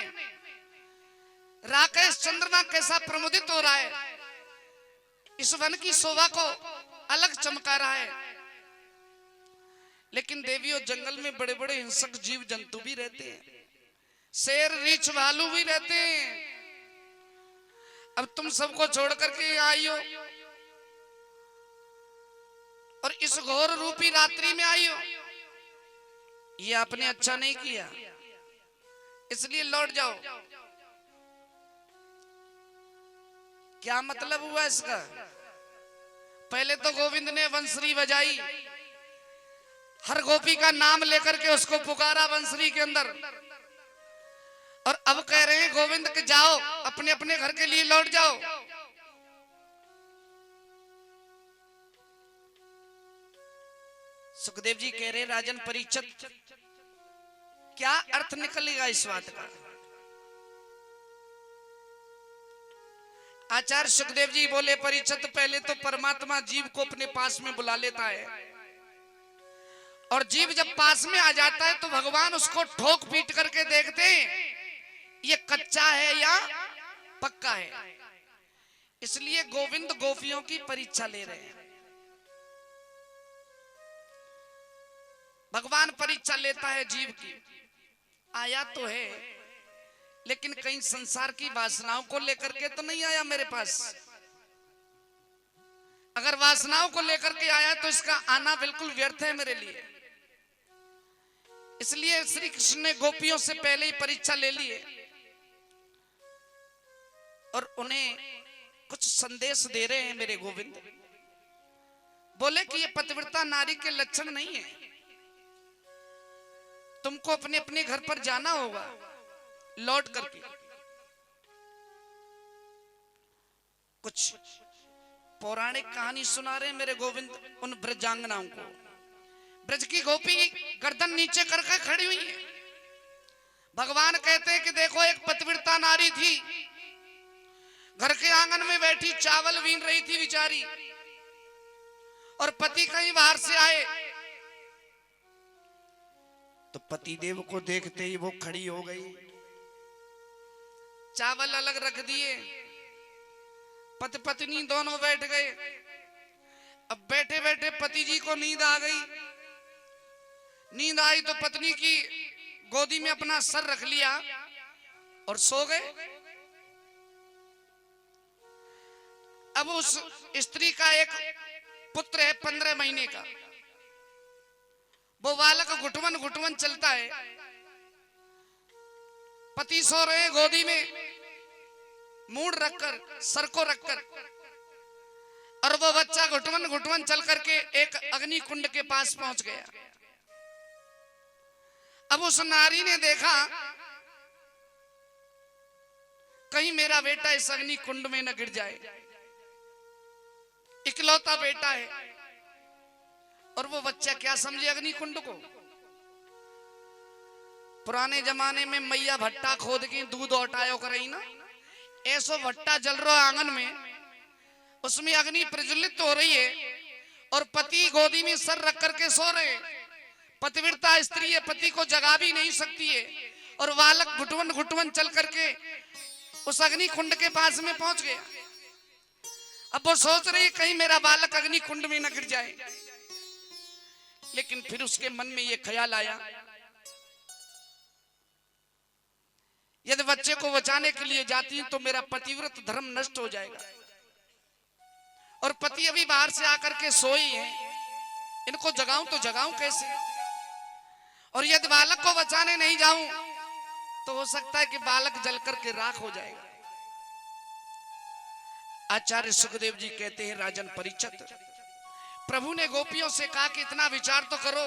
C: राकेश चंद्रमा कैसा प्रमुदित हो रहा है, इस वन की शोभा को अलग चमका रहा है। लेकिन देवियों, जंगल में बड़े बड़े हिंसक जीव जंतु भी रहते हैं, शेर रीछ भालू भी रहते हैं। अब तुम सबको छोड़ करके आई हो और इस घोर रूपी रात्रि में आई हो, ये आपने अच्छा नहीं किया, इसलिए लौट जाओ। क्या मतलब हुआ इसका? पहले तो गोविंद ने बंसरी बजाई, हर गोपी का नाम लेकर के उसको पुकारा बंसरी के अंदर, और अब कह रहे हैं गोविंद के जाओ, अपने अपने घर के लिए लौट जाओ। सुखदेव जी कह रहे, राजन परीक्षित, क्या अर्थ निकलेगा इस बात का? आचार्य सुखदेव जी बोले, परीक्षित, पहले तो परमात्मा जीव को अपने पास में बुला लेता है, और जीव जब पास में आ जाता है तो भगवान उसको ठोक पीट करके देखते हैं ये कच्चा है या पक्का है। इसलिए गोविंद गोपियों की परीक्षा ले रहे हैं। भगवान परीक्षा लेता है जीव की। आया तो है,
A: लेकिन कहीं संसार की वासनाओं को लेकर के तो नहीं आया मेरे पास। अगर वासनाओं को लेकर के आया तो इसका आना बिल्कुल व्यर्थ है मेरे लिए। इसलिए श्री कृष्ण ने गोपियों से पहले ही परीक्षा ले ली है और उन्हें कुछ संदेश दे रहे हैं मेरे गोविंद। बोले कि ये पतिव्रता नारी के लक्षण नहीं है, तुमको अपने अपने घर पर जाना होगा लौट करके। कुछ पौराणिक कहानी सुना रहे मेरे गोविंद उन ब्रजांगनाओं को। ब्रज की गोपी गर्दन नीचे करके खड़ी हुई है। भगवान कहते हैं कि देखो एक पतिव्रता नारी थी, घर के आंगन में बैठी चावल बीन रही थी बेचारी, और पति कहीं बाहर से आए तो पतिदेव को देखते ही वो खड़ी हो गई, चावल अलग रख दिए, पति पत्नी दोनों बैठ गए। अब बैठे बैठे पति जी को नींद आ गई। नींद आई तो पत्नी की गोदी में अपना सर रख लिया और सो गए। अब उस स्त्री का एक पुत्र है 15 महीने का, वो बालक घुटवन घुटवन चलता है। पति सो रहे गोदी में मूड रखकर, सर को रखकर, और वो बच्चा घुटवन घुटवन चल करके एक अग्नि कुंड के पास पहुंच गया। अब उस नारी ने देखा कहीं मेरा बेटा इस अग्नि कुंड में न गिर जाए, इकलौता बेटा है। और वो बच्चा क्या समझे अग्नि कुंड को। पुराने जमाने में मैया भट्टा खोद के दूध औटायो करई ना, ऐसो भट्टा जल रहा आंगन में, उसमें अग्नि प्रज्वलित हो रही है और पति गोदी में सर रख करके सो रहे। पतिव्रता स्त्री है, पति को जगा भी नहीं सकती है, और बालक घुटवन घुटवन चल करके उस अग्नि कुंड के पास में पहुंच गया। अब वो सोच रही कहीं मेरा बालक अग्नि कुंड में न गिर जाए। लेकिन फिर उसके मन में ये ख्याल आया, यदि बच्चे को बचाने के लिए जाती हूं तो मेरा पतिव्रत धर्म नष्ट हो जाएगा, और पति अभी बाहर से आकर के सोई है, इनको जगाऊं तो जगाऊं कैसे। और यदि बालक को बचाने नहीं जाऊं तो हो सकता है कि बालक जल करके राख हो जाएगा। आचार्य सुखदेव जी कहते हैं, राजन परीक्षित, प्रभु ने गोपियों से कहा कि इतना विचार तो करो।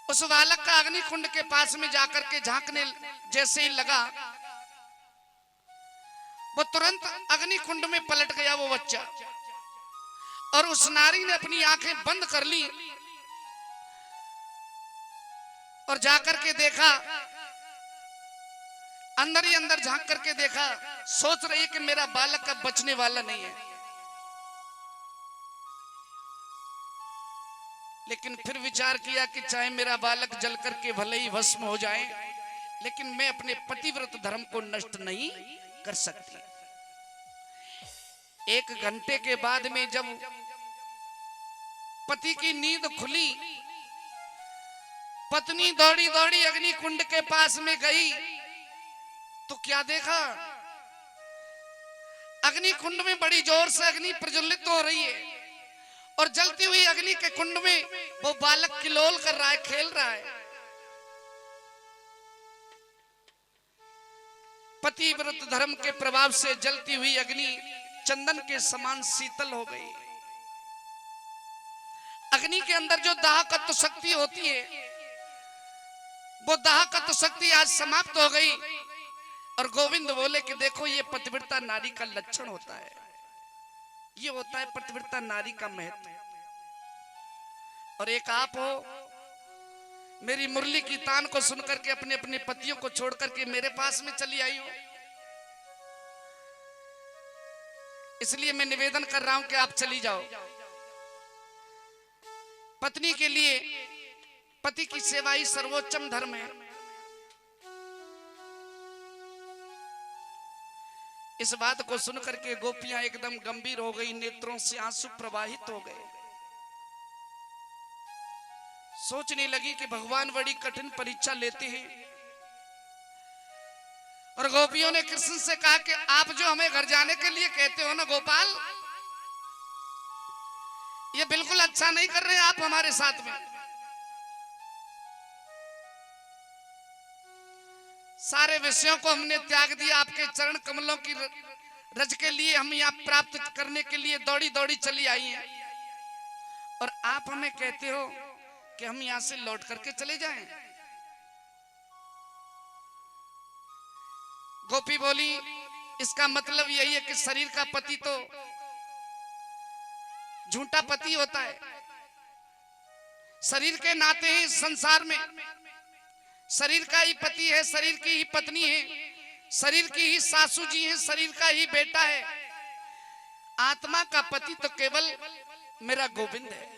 A: उस बालक का अग्नि कुंड के पास में जाकर के झांकने जैसे ही लगा, वो तुरंत अग्नि कुंड में पलट गया वो बच्चा। और उस नारी ने अपनी आंखें बंद कर ली और जाकर के देखा, अंदर ही अंदर झांक करके देखा, सोच रही है कि मेरा बालक अब बचने वाला नहीं है। लेकिन फिर विचार किया कि चाहे मेरा बालक जल करके भले ही भस्म हो जाए, लेकिन मैं अपने पतिव्रत धर्म को नष्ट नहीं कर सकती। 1 घंटे के बाद में जब पति की नींद खुली, पत्नी दौड़ी दौड़ी अग्नि कुंड के पास में गई तो क्या देखा, अग्नि कुंड में बड़ी जोर से अग्नि प्रज्वलित हो रही है, और जलती हुई अग्नि के कुंड में वो बालक किलोल कर रहा है, खेल रहा है। पतिव्रत धर्म के प्रभाव से जलती हुई अग्नि चंदन के समान शीतल हो गई। अग्नि के अंदर जो दाहकत्व शक्ति होती है, वो दाहकत्व शक्ति आज समाप्त हो गई। और गोविंद बोले कि देखो ये पतिव्रता नारी का लक्षण होता है, ये होता है पतिव्रता नारी का महत्व। और एक आप हो, मेरी मुरली की तान को सुनकर के अपने अपने पतियों को छोड़ करके मेरे पास में चली आई हो, इसलिए मैं निवेदन कर रहा हूं कि आप चली जाओ। पत्नी के लिए पति की सेवा ही सर्वोच्चम धर्म है। इस बात को सुनकर के गोपियां एकदम गंभीर हो गई, नेत्रों से आंसू प्रवाहित हो गए। सोचने लगी कि भगवान बड़ी कठिन परीक्षा लेते हैं, और गोपियों ने कृष्ण से कहा कि आप जो हमें घर जाने के लिए कहते हो ना गोपाल, ये बिल्कुल अच्छा नहीं कर रहे आप हमारे साथ में। सारे विषयों को हमने त्याग दिया, आपके चरण कमलों की रज के लिए हम यहाँ प्राप्त करने के लिए दौड़ी दौड़ी चली आई हैं, और आप हमें कहते हो कि हम यहाँ से लौट करके चले जाएं। गोपी बोली, इसका मतलब यही है कि शरीर का पति तो झूठा पति होता है। शरीर के नाते ही संसार में शरीर का ही पति है, शरीर की ही पत्नी है, शरीर की ही सासू जी है, शरीर का ही बेटा है। आत्मा का पति तो केवल मेरा गोविंद है।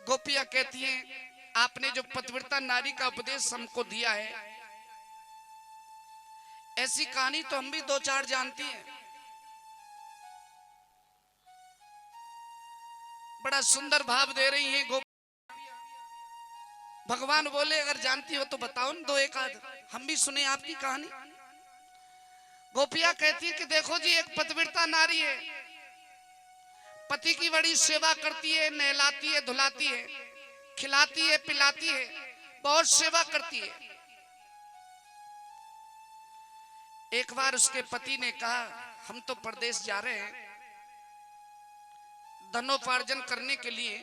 A: गोपियां कहती हैं, आपने जो पतिव्रता नारी का उपदेश हमको दिया है, ऐसी कहानी तो हम भी दो चार जानती हैं। बड़ा सुंदर भाव दे रही हैं गोपियां। भगवान बोले, अगर जानती हो तो बताओ न दो एक आध, हम भी सुने आपकी कहानी। गोपियां कहती है कि देखो जी, एक पतिव्रता नारी है, पति की बड़ी सेवा करती है, नहलाती है, धुलाती है, खिलाती है, पिलाती है, बहुत सेवा करती है। एक बार उसके पति ने कहा, हम तो परदेश जा रहे हैं धनोपार्जन करने के लिए,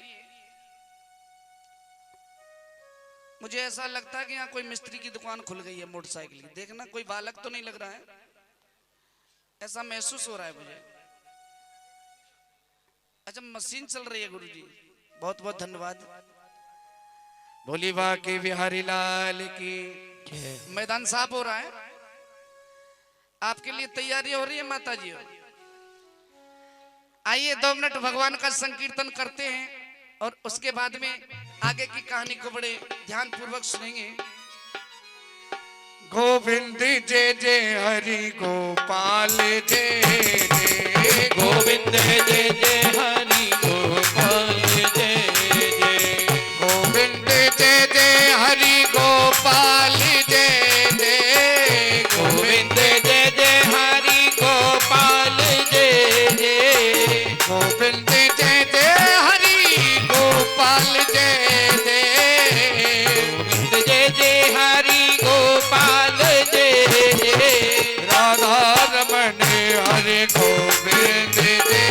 A: मुझे ऐसा लगता है कि यहाँ कोई मिस्त्री की दुकान खुल गई है मोटरसाइकिल की। देखना कोई बालक तो नहीं लग रहा है, ऐसा महसूस हो रहा है मुझे। अच्छा, मशीन चल रही है गुरुजी, बहुत बहुत धन्यवाद।
B: बोली बाकी बिहारी लाल की।
A: मैदान साफ हो रहा है, आपके लिए तैयारी हो रही है माता जी। आइए 2 मिनट भगवान का संकीर्तन करते हैं, और उसके बाद में आगे की कहानी को बड़े ध्यान पूर्वक सुनेंगे।
B: गोविंद जय जय हरि गोपाल जय जय, गोविंद जय जय हरि गोपाल जय जय, गोविंद जय जय हरि गोपाल जय जय, गोविंद जय जय हरि गोपाल जय जय, गोविंद जय जय हरि गोपाल जय जय, गोविंद जय जय हरि गोपाल जय जय, राधा रमण हरे गोविंद जय जय,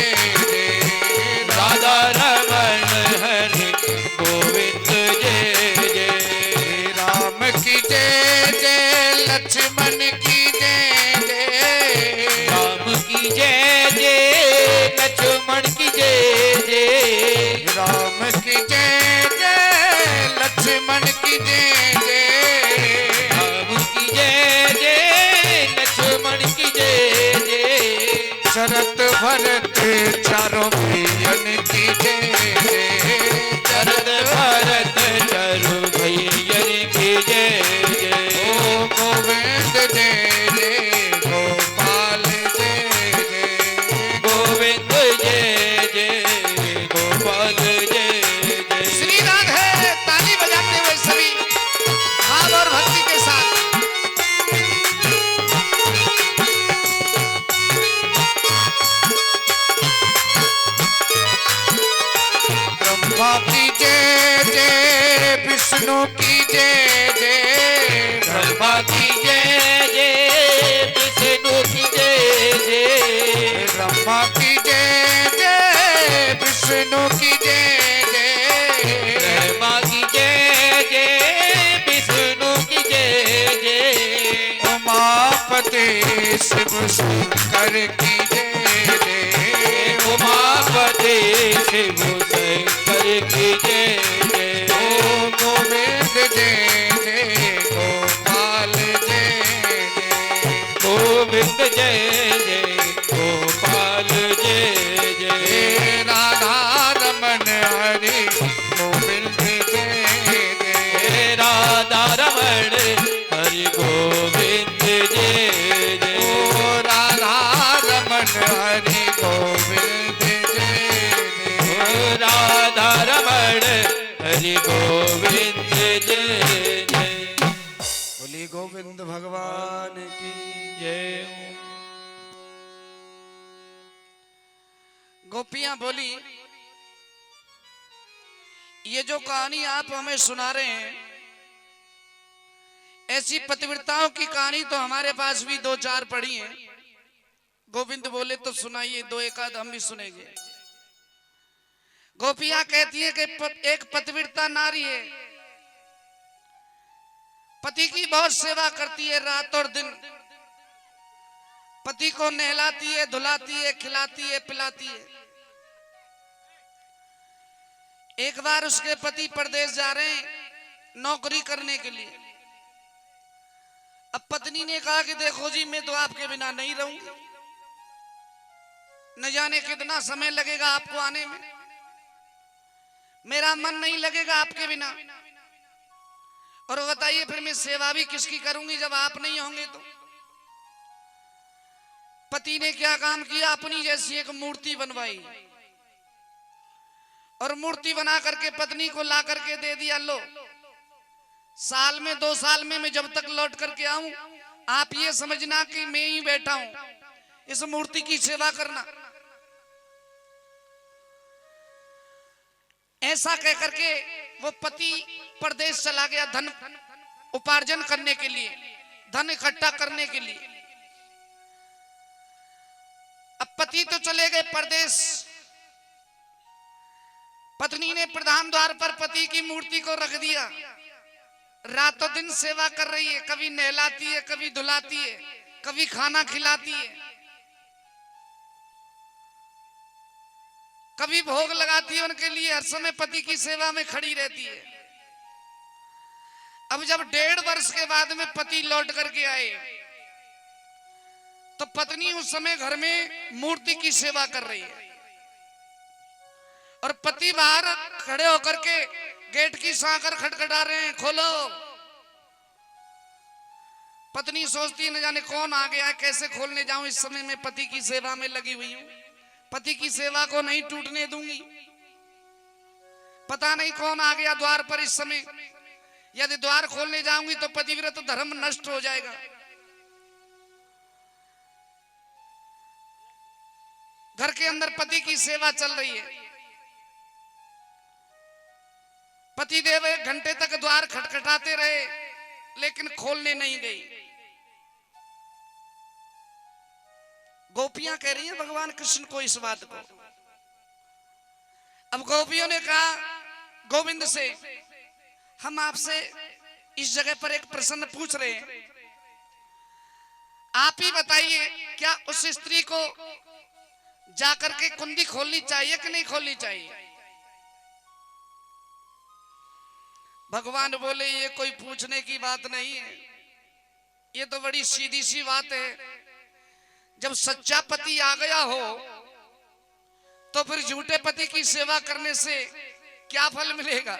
B: राधा रमण हरे गोविंद जय जय, राम की जय जय, लक्ष्मण की जय जय, राम की जय जय, लक्ष्मण की जय जय, राम की जय जय, लक्ष्मण की जय जय, राम की जय जय, लक्ष्मण की जय जय, शरत भरत चारों भैयन की जय जय, शरत भरत चारों भैयन की जय जय, ओ गोविंद जय जय गोपाल जय जय, गोविंद जय जय गोपाल जय जय।
A: श्री राधे, ताली बजाते हुए सभी भाव और भक्ति के साथ।
B: ब्रह्मा की जय जय, विष्णु की जय जय, ब्रह्मा की जय जय, विष्णु की जय जय, ब्रह्मा की जय जय, विष्णु की जय जय, ब्रह्मा की जय जय, विष्णु की जय जय, उमापति शिव शंकर की जय जय, उमापति शिव शंकर की जय जय, ओ गोविंद जय जय गोपाल जय जय, गोविंद जय जय गोपाल जय जय, राधा रमण हरि गोविंद जय जय, राधा रमण हरि गोविंद जय जय, ओ राधा रमण हरि गोविंद जय जय, राधा रमण हरि गोविंद जय जय।
C: बोली गोविंद भगवान की
B: जय।
C: गोपियां बोली, ये जो कहानी आप हमें सुना रहे हैं, ऐसी पतिव्रताओं की कहानी तो हमारे पास भी दो चार पड़ी है। गोविंद बोले तो सुनाइए, दो एक आध हम भी सुनेंगे। गोपियां कहती है कि एक पतिव्रता नारी है, पति की बहुत सेवा करती है रात और दिन, पति को नहलाती है, धुलाती है, खिलाती है, पिलाती है। एक बार उसके पति परदेश जा रहे हैं नौकरी करने के लिए। अब पत्नी ने कहा कि देखो जी, मैं तो आपके बिना नहीं रहूंगी, न जाने कितना समय लगेगा आपको आने में, मेरा मन नहीं लगेगा आपके बिना। और बताइए फिर मैं सेवा भी किसकी करूंगी जब आप नहीं होंगे तो। पति ने क्या काम किया, अपनी जैसी एक मूर्ति बनवाई और मूर्ति बना करके पत्नी को ला करके दे दिया, लो साल में 2 साल में मैं जब तक लौट करके आऊं, आप ये समझना कि मैं ही बैठा हूं, इस मूर्ति की सेवा करना। ऐसा कह करके वो पति परदेश चला गया धन उपार्जन करने के लिए, धन इकट्ठा करने के लिए। अब पति तो चले गए परदेश, पत्नी ने प्रधान द्वार पर पति की मूर्ति को रख दिया, रातों दिन सेवा कर रही है, कभी नहलाती है, कभी धुलाती है, कभी खाना खिलाती है, कभी भोग लगाती है उनके लिए, हर समय पति की सेवा में खड़ी रहती है। अब जब 1.5 वर्ष के बाद में पति लौट करके आए तो पत्नी उस समय घर में मूर्ति की सेवा कर रही है और पति बाहर खड़े होकर के गेट की सांकर खटखटा रहे हैं, खोलो। पत्नी सोचती है न जाने कौन आ गया, कैसे खोलने जाऊं, इस समय मैं पति की सेवा में लगी हुई हूं, पति की सेवा को नहीं टूटने दूंगी। पता नहीं कौन आ गया द्वार पर इस समय, यदि द्वार खोलने जाऊंगी तो पतिव्रत धर्म नष्ट हो जाएगा। घर के अंदर पति की सेवा चल रही है, पति देव 1 घंटे तक द्वार खटखटाते रहे लेकिन खोलने नहीं गई। गोपियां कह रही हैं भगवान कृष्ण को इस बात को। अब गोपियों ने कहा गोविंद से, हम आपसे इस जगह पर एक प्रश्न पूछ रहे हैं, आप ही बताइए क्या उस स्त्री को जाकर के कुंडी खोलनी चाहिए कि नहीं खोलनी चाहिए। भगवान बोले ये कोई पूछने की बात नहीं है, ये तो बड़ी सीधी सी बात है। जब सच्चा पति आ गया हो तो फिर झूठे पति की सेवा करने से क्या फल मिलेगा।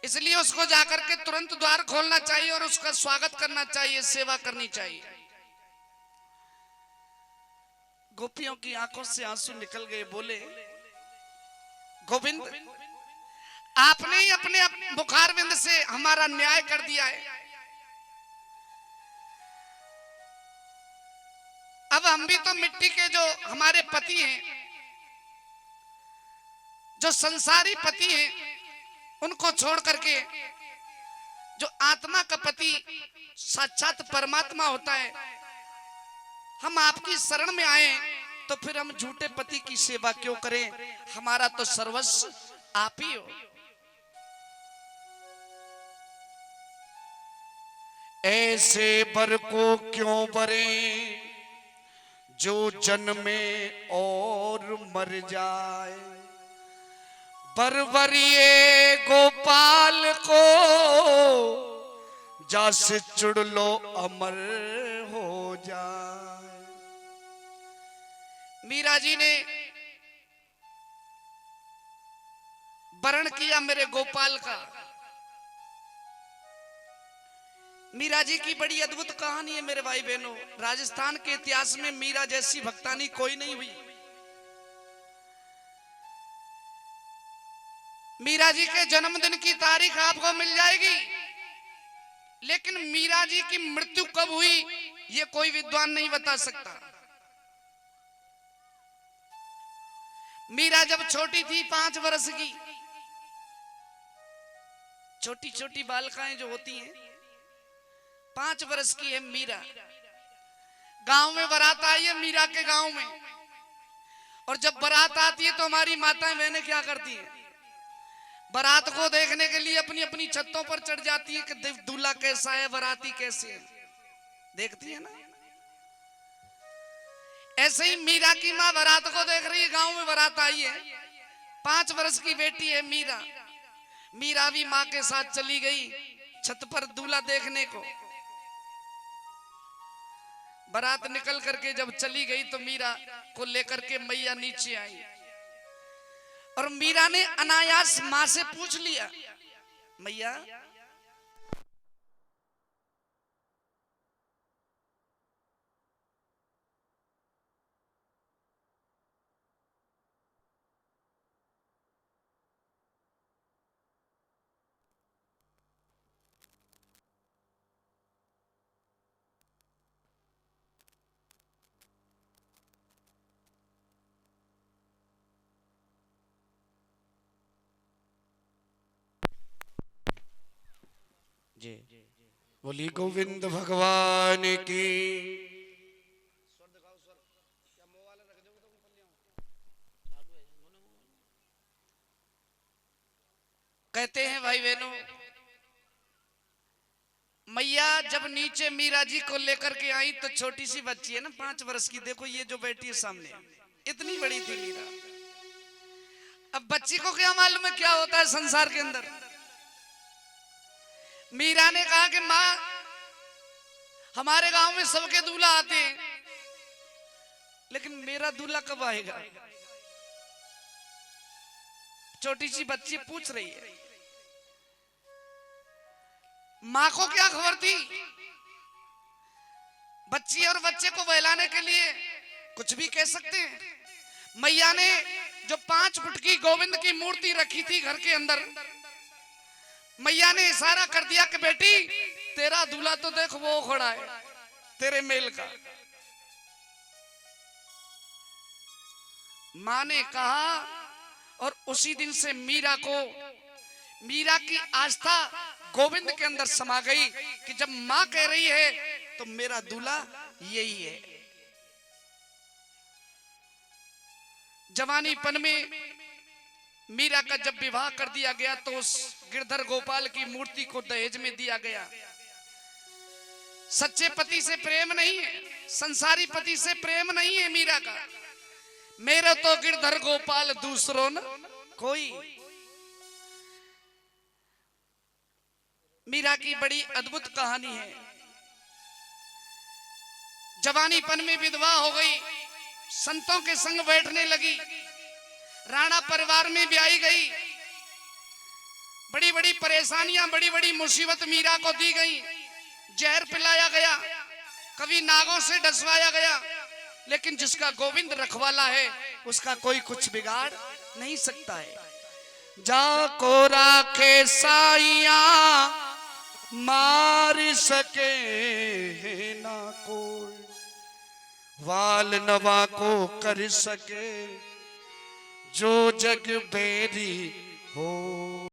C: इसलिए उसको जाकर के तुरंत द्वार खोलना चाहिए और उसका स्वागत करना चाहिए, सेवा करनी चाहिए। गोपियों की आंखों से आंसू निकल गए, बोले गोविंद आपने ही अपने मुखारविंद से हमारा न्याय कर दिया है। अब हम भी तो मिट्टी के जो हमारे पति हैं, जो संसारी पति हैं, उनको छोड़ करके जो आत्मा का पति साक्षात परमात्मा होता है, हम आपकी शरण में आए तो फिर हम झूठे पति की सेवा क्यों करें, हमारा तो सर्वस्व आप ही हो। ऐसे बर को क्यों बरे जो जन्मे और मर जाए, बरबरिए गोपाल को जैसे चुड़ लो अमर हो जाए। मीरा जी ने वर्ण किया मेरे गोपाल का। मीरा जी की बड़ी अद्भुत कहानी है मेरे भाई बहनों। राजस्थान के इतिहास में मीरा जैसी भक्तानी कोई नहीं हुई। मीरा जी के जन्मदिन की तारीख आपको मिल जाएगी, लेकिन मीरा जी की मृत्यु कब हुई ये कोई विद्वान नहीं बता सकता। मीरा जब छोटी थी 5 वर्ष की, छोटी छोटी बालिकाएं जो होती हैं 5 वर्ष की है मीरा। गांव में बारात आई है मीरा के गांव में, और जब बारात आती है तो हमारी माताएं बहनें क्या करती हैं, बारात को देखने के लिए अपनी अपनी छतों पर चढ़ जाती है कि दूल्हा कैसा है, बाराती कैसे है, देखती है ना। ऐसे ही मीरा की माँ बारात को देख रही है, गांव में बारात आई है, 5 वर्ष की बेटी है मीरा। मीरा भी माँ के साथ चली गई छत पर दूल्हा देखने को। बारात निकल करके जब चली गई तो मीरा को लेकर के मैया नीचे आई, और मीरा ने अनायास माँ से पूछ लिया, मैया
B: जी बोली गोविंद भगवान की।
C: कहते हैं भाई बहनों, मैया जब नीचे मीरा जी को लेकर के आई तो छोटी सी बच्ची है ना 5 वर्ष की, देखो ये जो बैठी है सामने, इतनी बड़ी थी मीरा। अब बच्ची को क्या मालूम है क्या होता है संसार के अंदर। मीरा ने कहा कि माँ हमारे गांव में सबके दूल्हा आते हैं, लेकिन मेरा दूल्हा कब आएगा। छोटी सी बच्ची पूछ रही है। माँ को क्या खबर थी, बच्ची और बच्चे को बहलाने के लिए कुछ भी कह सकते हैं। मैया ने जो 5 फुट की गोविंद की मूर्ति रखी थी घर के अंदर, मैया ने इशारा कर दिया कि बेटी तेरा दूल्हा तो देख वो खड़ा है तेरे मेल का। माँ ने कहा, और उसी दिन से मीरा की आस्था गोविंद के अंदर समा गई कि जब माँ कह रही है तो मेरा दूल्हा यही है। जवानीपन में मीरा का जब विवाह कर दिया गया तो उस गिरधर गोपाल की मूर्ति को दहेज में दिया गया। सच्चे पति से प्रेम नहीं है, संसारी पति से प्रेम नहीं है मीरा का। मेरा तो गिरधर गोपाल दूसरों न कोई। मीरा की बड़ी अद्भुत कहानी है। जवानीपन में विधवा हो गई, संतों के संग बैठने लगी, राणा परिवार में ब्याही गई। बड़ी बड़ी परेशानियां, बड़ी बड़ी मुसीबत मीरा को दी गई। जहर पिलाया गया, कभी नागों से डसवाया गया, लेकिन जिसका गोविंद रखवाला है उसका कोई कुछ बिगाड़ नहीं सकता है।
A: जाको राखे साइया मार सके ना कोई, वाल नवा को कर सके जो जग बेरी हो।